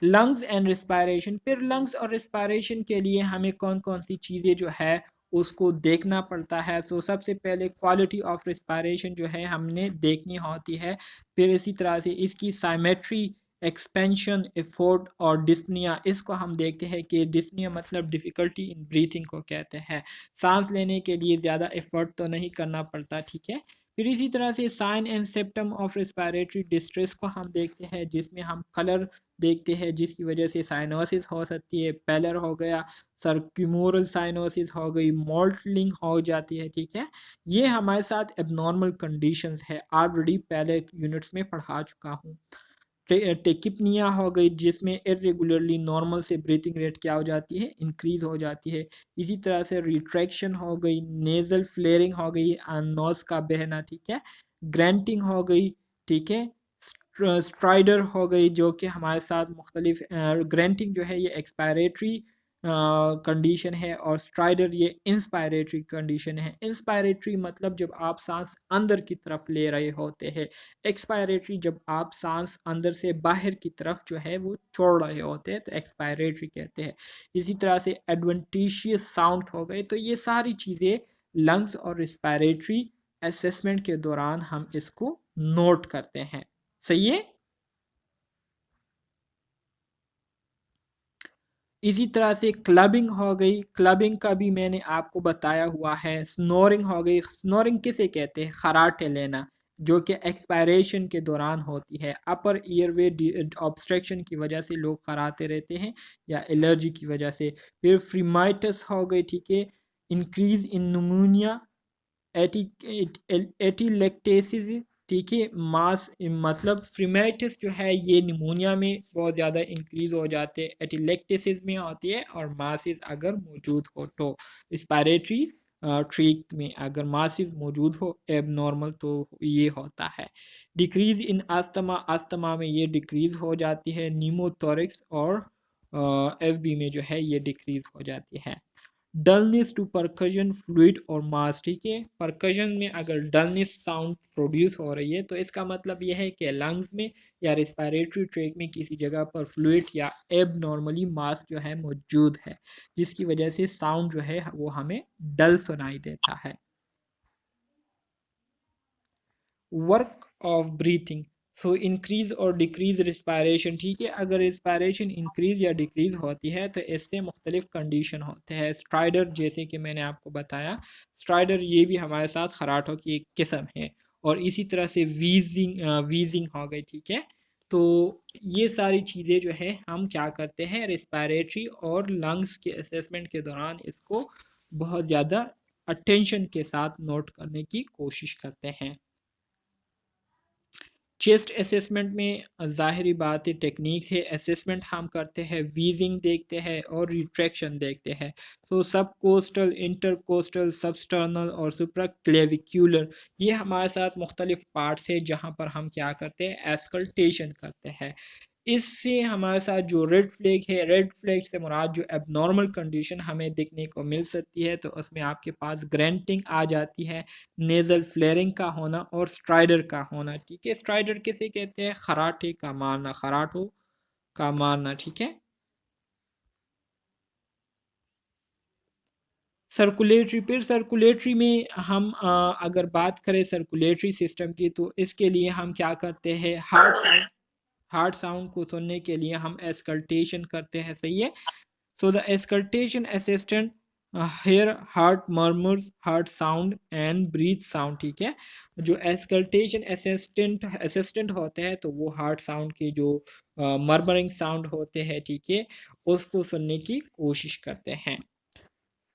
लंग्स एंड रिस्पायरेशन, फिर लंग्स और रिस्पायरेशन के लिए हमें कौन कौन सी चीज़ें जो है उसको देखना पड़ता है। सो सबसे पहले क्वालिटी ऑफ रिस्पायरेशन जो है हमने देखनी होती है। फिर इसी तरह से इसकी साइमेट्री, एक्सपेंशन, एफोर्ट और डिस्पनिया, इसको हम देखते हैं कि डिस्पनिया मतलब डिफ़िकल्टी इन ब्रीथिंग को कहते हैं। सांस लेने के लिए ज़्यादा एफर्ट तो नहीं करना पड़ता, ठीक है। फिर इसी तरह से sign and symptom of respiratory distress को हम देखते हैं, जिसमें हम कलर देखते हैं जिसकी वजह से साइनोसिस हो सकती है, पैलर हो गया, सर्क्यूमोरल साइनोसिस हो गई, मॉल्टलिंग हो जाती है, ठीक है। ये हमारे साथ एबनॉर्मल कंडीशंस है, ऑलरेडी पहले यूनिट्स में पढ़ा चुका हूँ। टेकिपनिया हो गई, जिसमें इरेगुलरली नॉर्मल से ब्रीथिंग रेट क्या हो जाती है, इंक्रीज हो जाती है। इसी तरह से रिट्रैक्शन हो गई, नेजल फ्लेयरिंग हो गई, नोज का बहना, ठीक है, ग्रेंटिंग हो गई, ठीक है, स्ट्राइडर हो गई जो कि हमारे साथ मुख्तलिफ, ग्रेंटिंग जो है ये एक्सपायरेटरी कंडीशन है और स्ट्राइडर ये इंस्पायरेटरी कंडीशन है। इंस्पायरेटरी मतलब जब आप सांस अंदर की तरफ ले रहे होते हैं, एक्सपायरेटरी जब आप सांस अंदर से बाहर की तरफ जो है वो छोड़ रहे होते हैं, तो एक्सपायरेटरी कहते हैं। इसी तरह से एडवेंटिशियस साउंड हो गए। तो ये सारी चीज़ें लंग्स और रिस्पायरेटरी असेसमेंट के दौरान हम इसको नोट करते हैं, सही है। इसी तरह से क्लबिंग हो गई, क्लबिंग का भी मैंने आपको बताया हुआ है। स्नोरिंग हो गई, स्नोरिंग किसे कहते हैं, खराटे लेना, जो कि एक्सपायरेशन के दौरान होती है। अपर ईयरवे ऑब्स्ट्रक्शन की वजह से लोग खराते रहते हैं या एलर्जी की वजह से। फिर फ्रीमाइटस हो गई, ठीक है, इंक्रीज इन निमोनिया, एटीलेक्टेसिस, ठीक है, मास मतलब फ्रीमेटिस जो है ये निमोनिया में बहुत ज़्यादा इंक्रीज हो जाते हैं, एटीलेक्टेसिस में होती है, और मासिस अगर मौजूद हो तो रिस्पायरेटरी ट्रीक में अगर मासिस मौजूद हो एब नॉर्मल तो ये होता है। डिक्रीज इन अस्थमा, अस्थमा में ये डिक्रीज हो जाती है। नीमोथोरिक्स और एफ बी में जो है ये डिक्रीज हो जाती है। डलनेस टू परकशन फ्लूइड और मास, ठीक है, परकशन में अगर डलनेस साउंड प्रोड्यूस हो रही है तो इसका मतलब यह है कि लंग्स में या रिस्पायरेटरी ट्रैक में किसी जगह पर फ्लूइड या एब नॉर्मली मास जो है मौजूद है, जिसकी वजह से साउंड जो है वो हमें डल सुनाई देता है। Work of breathing, so increase और डिक्रीज रिस्पायरेशन, ठीक है, अगर रिस्पायरेशन इंक्रीज या डिक्रीज होती है तो इससे मुख्तलिफ कंडीशन होते हैं। स्ट्राइडर, जैसे कि मैंने आपको बताया, स्ट्राइडर ये भी हमारे साथ खराटों की एक किस्म है। और इसी तरह से वीजिंग हो गई, ठीक है। तो ये सारी चीज़ें जो है हम क्या करते हैं, रिस्पायरेटरी और लंग्स के असेसमेंट के दौरान इसको बहुत ज़्यादा अटेंशन के साथ नोट करने की कोशिश करते हैं। चेस्ट असेसमेंट में ज़ाहिरी बात है टेक्निक्स है, असेसमेंट हम करते हैं, वीजिंग देखते हैं और रिट्रैक्शन देखते हैं। तो सब कोस्टल, इंटर कोस्टल, सबस्टर्नल और सुप्रा क्लेविक्यूलर, ये हमारे साथ मुख्तलिफ पार्ट्स है जहाँ पर हम क्या करते हैं, एस्कल्टेशन करते हैं। इससे हमारे साथ जो रेड फ्लैग है, रेड फ्लैग से मुराद जो एबनॉर्मल कंडीशन हमें देखने को मिल सकती है, तो उसमें आपके पास ग्रेंटिंग आ जाती है, नेजल फ्लेयरिंग का होना और स्ट्राइडर का होना, ठीक है। स्ट्राइडर किसे कहते हैं, खराटे का मारना, खराटों का मारना, ठीक है। सर्कुलेटरी, फिर सर्कुलेटरी में हम अगर बात करें सर्कुलेटरी सिस्टम की, तो इसके लिए हम क्या करते हैं, हार्ट साउंड को सुनने के लिए हम एस्कल्टेशन करते हैं, सही है। So the auscultation assistant hear heart murmurs, heart sound and breath sound, ठीक है। जो एस्कल्टेशन असिस्टेंट होते हैं तो वो हार्ट साउंड के जो मर्मरिंग साउंड होते हैं, ठीक है, उसको सुनने की कोशिश करते हैं।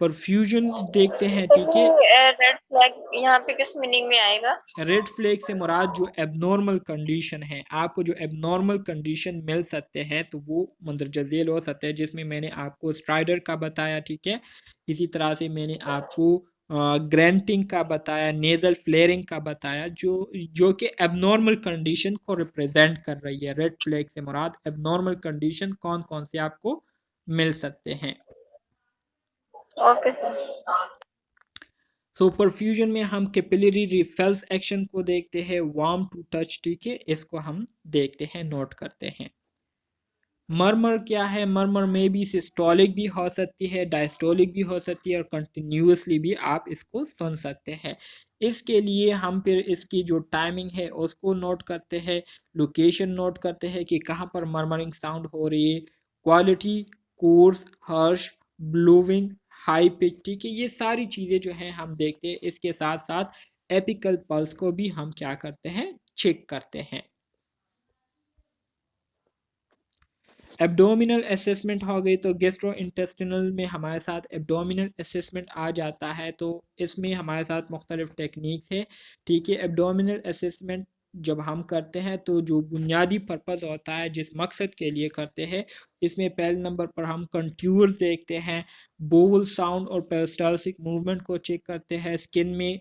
परफ्यूजन देखते हैं, ठीक है। रेड फ्लैग यहाँ पे किस मीनिंग में आएगा? रेड फ्लैग से मुराद जो एबनॉर्मल कंडीशन है, आपको जो एबनॉर्मल कंडीशन मिल सकते हैं तो वो मंदरजा झेल हो सकते हैं, जिसमें मैंने आपको स्ट्राइडर का बताया, ठीक है। इसी तरह से मैंने आपको ग्रेंटिंग का बताया, नेजल फ्लेयरिंग का बताया, जो कि एबनॉर्मल कंडीशन को रिप्रेजेंट कर रही है। रेड फ्लैग से मुराद एबनॉर्मल कंडीशन कौन कौन से आपको मिल सकते हैं। ओके। सो परफ्यूजन में हम कैपिलरी रिफिल्स एक्शन को देखते हैं, वार्म टू टच, ठीक है, इसको हम देखते हैं, नोट करते हैं। मर्मर क्या है, मर्मर में भी सिस्टोलिक भी हो सकती है, डायस्टोलिक भी हो सकती है, और कंटिन्यूसली भी आप इसको सुन सकते हैं। इसके लिए हम फिर इसकी जो टाइमिंग है उसको नोट करते हैं, लोकेशन नोट करते हैं कि कहाँ पर मर्मरिंग साउंड हो रही है, quality, course, Harsh, ब्लूविंग, high pitch, ठीक है, ये सारी चीज़ें जो हैं हम देखते हैं। इसके साथ साथ एपिकल पल्स को भी हम क्या करते हैं, चेक करते हैं। एब्डोमिनल असेसमेंट हो गई, तो गैस्ट्रो इंटेस्टिनल में हमारे साथ एब्डोमिनल असेसमेंट आ जाता है, तो इसमें हमारे साथ मुख्तलिफ टेक्निक्स है, ठीक है। एब्डोमिनल असेसमेंट जब हम करते हैं तो जो बुनियादी पर्पज़ होता है, जिस मकसद के लिए करते हैं, इसमें पहले नंबर पर हम कंट्यूर्स देखते हैं, बोवल साउंड और पेरिस्टाल्सिक मूवमेंट को चेक करते हैं, स्किन में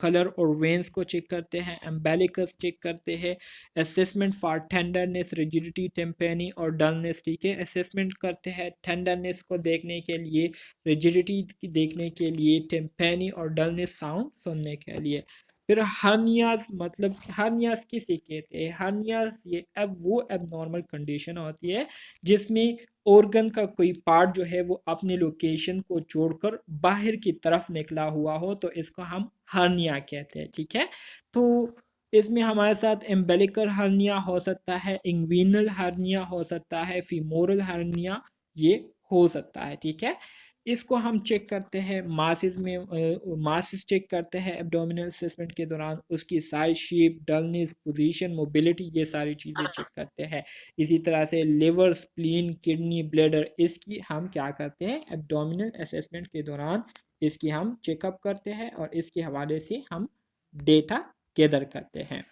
कलर और वेंस को चेक करते हैं, एम्बेलिकस चेक करते हैं, असेसमेंट फॉर टेंडरनेस, रिजिडिटी, टेम्पेनी और डलनेस, ठीक है। असेसमेंट करते हैं टेंडरनेस को देखने के लिए, रिजिडिटी देखने के लिए, टेम्पेनी और डलनेस साउंड सुनने के लिए। फिर हर्नियाज, मतलब हर्नियाज किसे कहते हैं, हर्नियाज ये अब वो एबनॉर्मल कंडीशन होती है जिसमें ऑर्गन का कोई पार्ट जो है वो अपनी लोकेशन को छोड़कर बाहर की तरफ निकला हुआ हो, तो इसको हम हर्निया कहते हैं, ठीक है। तो इसमें हमारे साथ एम्बेलिकल हर्निया हो सकता है, इंग्विनल हर्निया हो सकता है, फीमोरल हर्निया ये हो सकता है, ठीक है। इसको हम चेक करते हैं मासिस में, मासिस चेक करते हैं एब्डोमिनल असेसमेंट के दौरान, उसकी size, shape, dullness, position, mobility, ये सारी चीज़ें चेक करते हैं। इसी तरह से लिवर, स्प्लीन, किडनी, ब्लैडर, इसकी हम क्या करते हैं, एब्डोमिनल असेसमेंट के दौरान इसकी हम चेकअप करते हैं और इसके हवाले से हम डेटा गैदर करते हैं।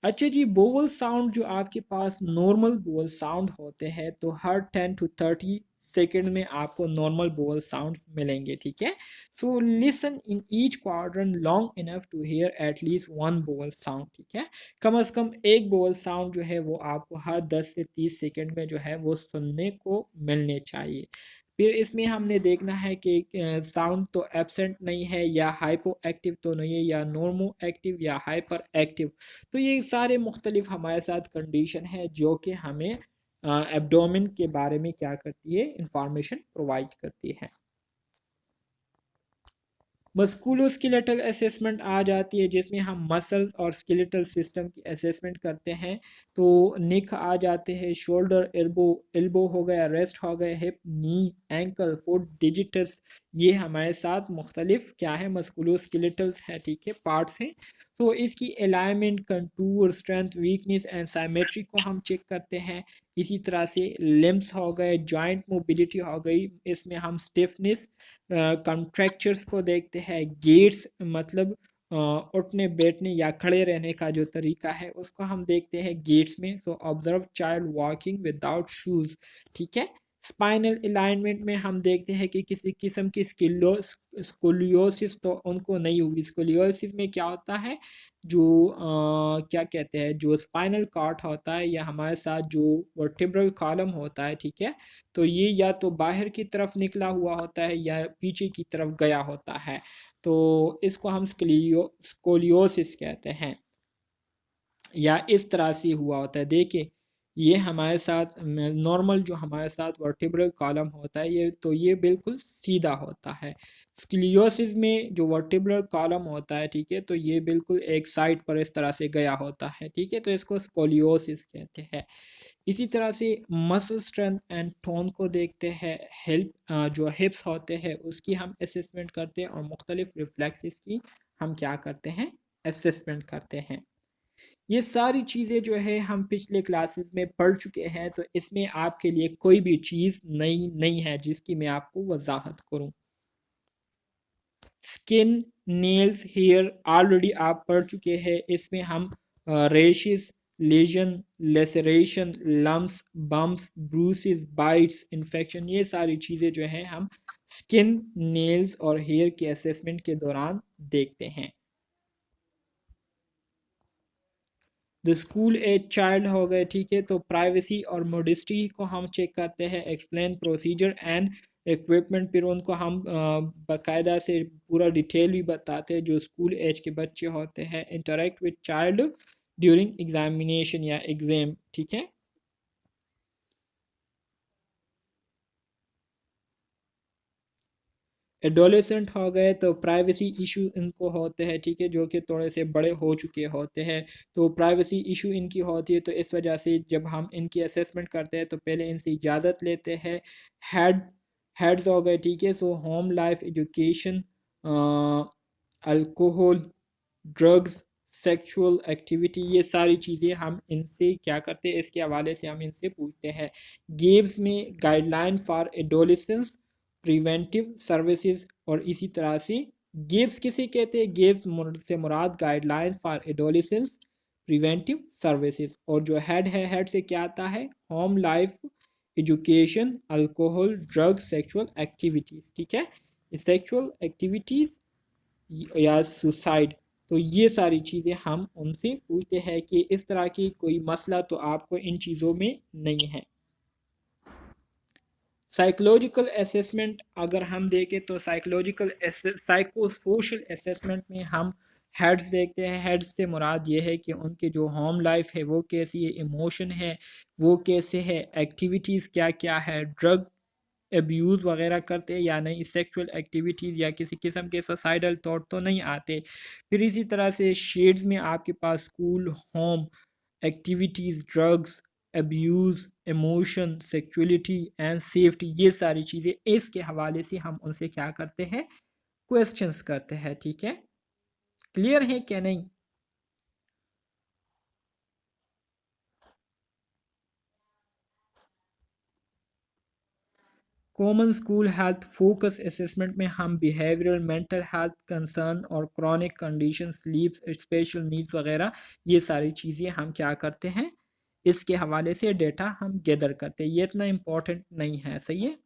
अच्छा जी, बोवल साउंड जो आपके पास नॉर्मल बोवल साउंड होते हैं, तो हर 10 to 30 सेकेंड में आपको नॉर्मल बोवल साउंड मिलेंगे, ठीक है। So listen in each quadrant long enough to hear at least one bowel sound, ठीक है। कम से कम एक बोवल साउंड जो है वो आपको हर 10 से 30 सेकेंड में जो है वो सुनने को मिलने चाहिए। फिर इसमें हमने देखना है कि साउंड तो एब्सेंट नहीं है, या हाइपो एक्टिव तो नहीं है, या नॉर्मो एक्टिव या हाइपर एक्टिव। तो ये सारे मुख्तलिफ हमारे साथ कंडीशन है जो कि हमें एब्डोमेन के बारे में क्या करती है, इंफॉर्मेशन प्रोवाइड करती है। मस्कुलोस्केलेटल असेसमेंट आ जाती है, जिसमें हम मसल्स और स्केलेटल सिस्टम की असेसमेंट करते हैं। तो नेक आ जाते हैं, शोल्डर, एल्बो हो गया, रेस्ट हो गया, हिप, नी, एंकल, फुट, डिजिटस, ये हमारे साथ मुख्तलिफ क्या है, मस्कुलोस्केलेटल्स है, ठीक है, पार्ट्स हैं। तो इसकी alignment, contour, strength, weakness and symmetry को हम चेक करते हैं। इसी तरह से लिम्स हो गए, जॉइंट मोबिलिटी हो गई, इसमें हम स्टिफनेस, कॉन्ट्रैक्चर्स को देखते हैं, गेट्स मतलब उठने बैठने या खड़े रहने का जो तरीका है उसको हम देखते हैं गेट्स में। So observe child walking without shoes, ठीक है। स्पाइनल अलाइनमेंट में हम देखते हैं कि किसी किस्म की स्कोलियोसिस तो उनको नहीं हुई। स्कोलियोसिस में क्या होता है, जो क्या कहते हैं, जो स्पाइनल कॉर्ड होता है या हमारे साथ जो वर्टिब्रल कॉलम होता है, ठीक है, तो ये या तो बाहर की तरफ निकला हुआ होता है या पीछे की तरफ गया होता है, तो इसको हम स्कोलियोसिस कहते हैं, या इस तरह से हुआ होता है। देखिए ये हमारे साथ नॉर्मल जो हमारे साथ वर्टिब्रल कॉलम होता है ये बिल्कुल सीधा होता है। स्क्लियोसिस में जो वर्टिब्रल कॉलम होता है, ठीक है, तो ये बिल्कुल एक साइड पर इस तरह से गया होता है, ठीक है, तो इसको स्कोलियोसिस कहते हैं। इसी तरह से मसल स्ट्रेंथ एंड टोन को देखते हैं। जो हिप्स होते हैं उसकी हम असेसमेंट करते हैं और मुख्तलिफ रिफ्लेक्सेस की हम क्या करते हैं, असेसमेंट करते हैं। ये सारी चीज़ें जो है हम पिछले क्लासेस में पढ़ चुके हैं, तो इसमें आपके लिए कोई भी चीज़ नई नहीं है जिसकी मैं आपको वजाहत करूं। स्किन, नेल्स, हेयर ऑलरेडी आप पढ़ चुके हैं। इसमें हम rashes, lesion, laceration, lumps, bumps, bruises, bites, infection, ये सारी चीज़ें जो हैं हम स्किन, नेल्स और हेयर के असेसमेंट के दौरान देखते हैं। द स्कूल एज चाइल्ड हो गए, ठीक है, तो प्राइवेसी और मोडिस्टी को हम चेक करते हैं। एक्सप्लेन प्रोसीजर एंड इक्विपमेंट, फिर उनको हम बाकायदा से पूरा डिटेल भी बताते हैं जो स्कूल एज के बच्चे होते हैं। Interact with child during examination या एग्जाम, ठीक है। एडोलेसेंट हो गए तो प्राइवेसी इशू इनको होते हैं, ठीक है, जो कि थोड़े से बड़े हो चुके होते हैं, तो प्राइवेसी इशू इनकी होती है। तो इस वजह से जब हम इनकी असेसमेंट करते हैं तो पहले इनसे इजाज़त लेते हैं। हेड्स हो गए, ठीक है, so home life, education, alcohol, drugs, sexual activity, ये सारी चीज़ें हम इनसे क्या करते हैं, इसके हवाले से हम इनसे पूछते हैं। गेम्स में guideline for adolescence, preventive services, और इसी तरह से गेव्स किसे कहते हैं, गेव्स से मुराद guideline for adolescence, preventive services. और जो हेड है, हेड से क्या आता है, home life, education, alcohol, drug, sexual activities, ठीक है, सेक्सुअल एक्टिविटीज़ या सुसाइड। तो ये सारी चीज़ें हम उनसे पूछते हैं कि इस तरह की कोई मसला तो आपको इन चीज़ों में नहीं है। साइकोलॉजिकल असेसमेंट अगर हम देखें तो साइको सोशल असेसमेंट में हम हेड्स देखते हैं। हेड्स से मुराद ये है कि उनके जो होम लाइफ है वो कैसी है, इमोशन है वो कैसे है, एक्टिविटीज़ क्या क्या है, ड्रग अब्यूज़ वगैरह करते हैं या नहीं, सेक्सुअल एक्टिविटीज़ या किसी किस्म के सुसाइडल थॉट तो नहीं आते। फिर इसी तरह से शेड्स में आपके पास school, home, activities, drugs, abuse, emotion, sexuality and safety, ये सारी चीज़ें इसके हवाले से हम उनसे क्या करते हैं, क्वेश्चंस करते हैं, ठीक है। क्लियर है क्या नहीं? Common school health focus assessment में हम बिहेवियरल, मेंटल हेल्थ कंसर्न और chronic condition, sleep, special needs वगैरह, ये सारी चीज़ें हम क्या करते हैं, इसके हवाले से डेटा हम गैदर करते हैं। ये इतना इम्पोर्टेंट नहीं है, सही है।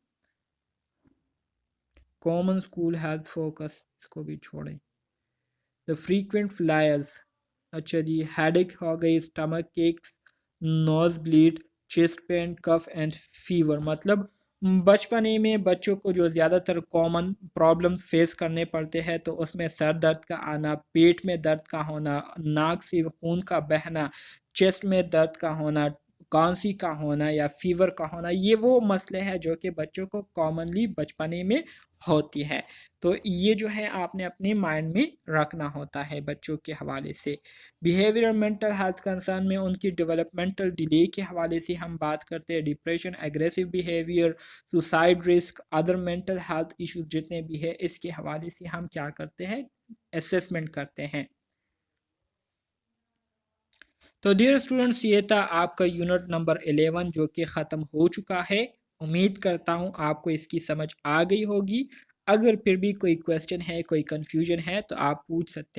कॉमन स्कूल हेल्थ फोकस इसको भी छोड़ें। द फ्रीक्वेंट फ्लायर्स, अच्छा जी, हेडेक हो गई, stomach aches, nose bleed, chest pain, cough and fever, मतलब बचपने में बच्चों को जो ज़्यादातर कॉमन प्रॉब्लम्स फेस करने पड़ते हैं तो उसमें सर दर्द का आना, पेट में दर्द का होना, नाक से खून का बहना, चेस्ट में दर्द का होना, खांसी का होना या फीवर का होना, ये वो मसले हैं जो कि बच्चों को कॉमनली बचपने में होती है। तो ये जो है आपने अपने माइंड में रखना होता है बच्चों के हवाले से। बिहेवियर, मेंटल हेल्थ कंसर्न में उनकी डेवलपमेंटल डिले के हवाले से हम बात करते हैं। Depression, aggressive behaviour, suicide risk, other mental health issues जितने भी है इसके हवाले से हम क्या करते हैं, असेसमेंट करते हैं। तो डियर स्टूडेंट्स, ये था आपका यूनिट नंबर 11 जो कि ख़त्म हो चुका है। उम्मीद करता हूँ आपको इसकी समझ आ गई होगी। अगर फिर भी कोई क्वेश्चन है, कोई कन्फ्यूजन है तो आप पूछ सकते हैं।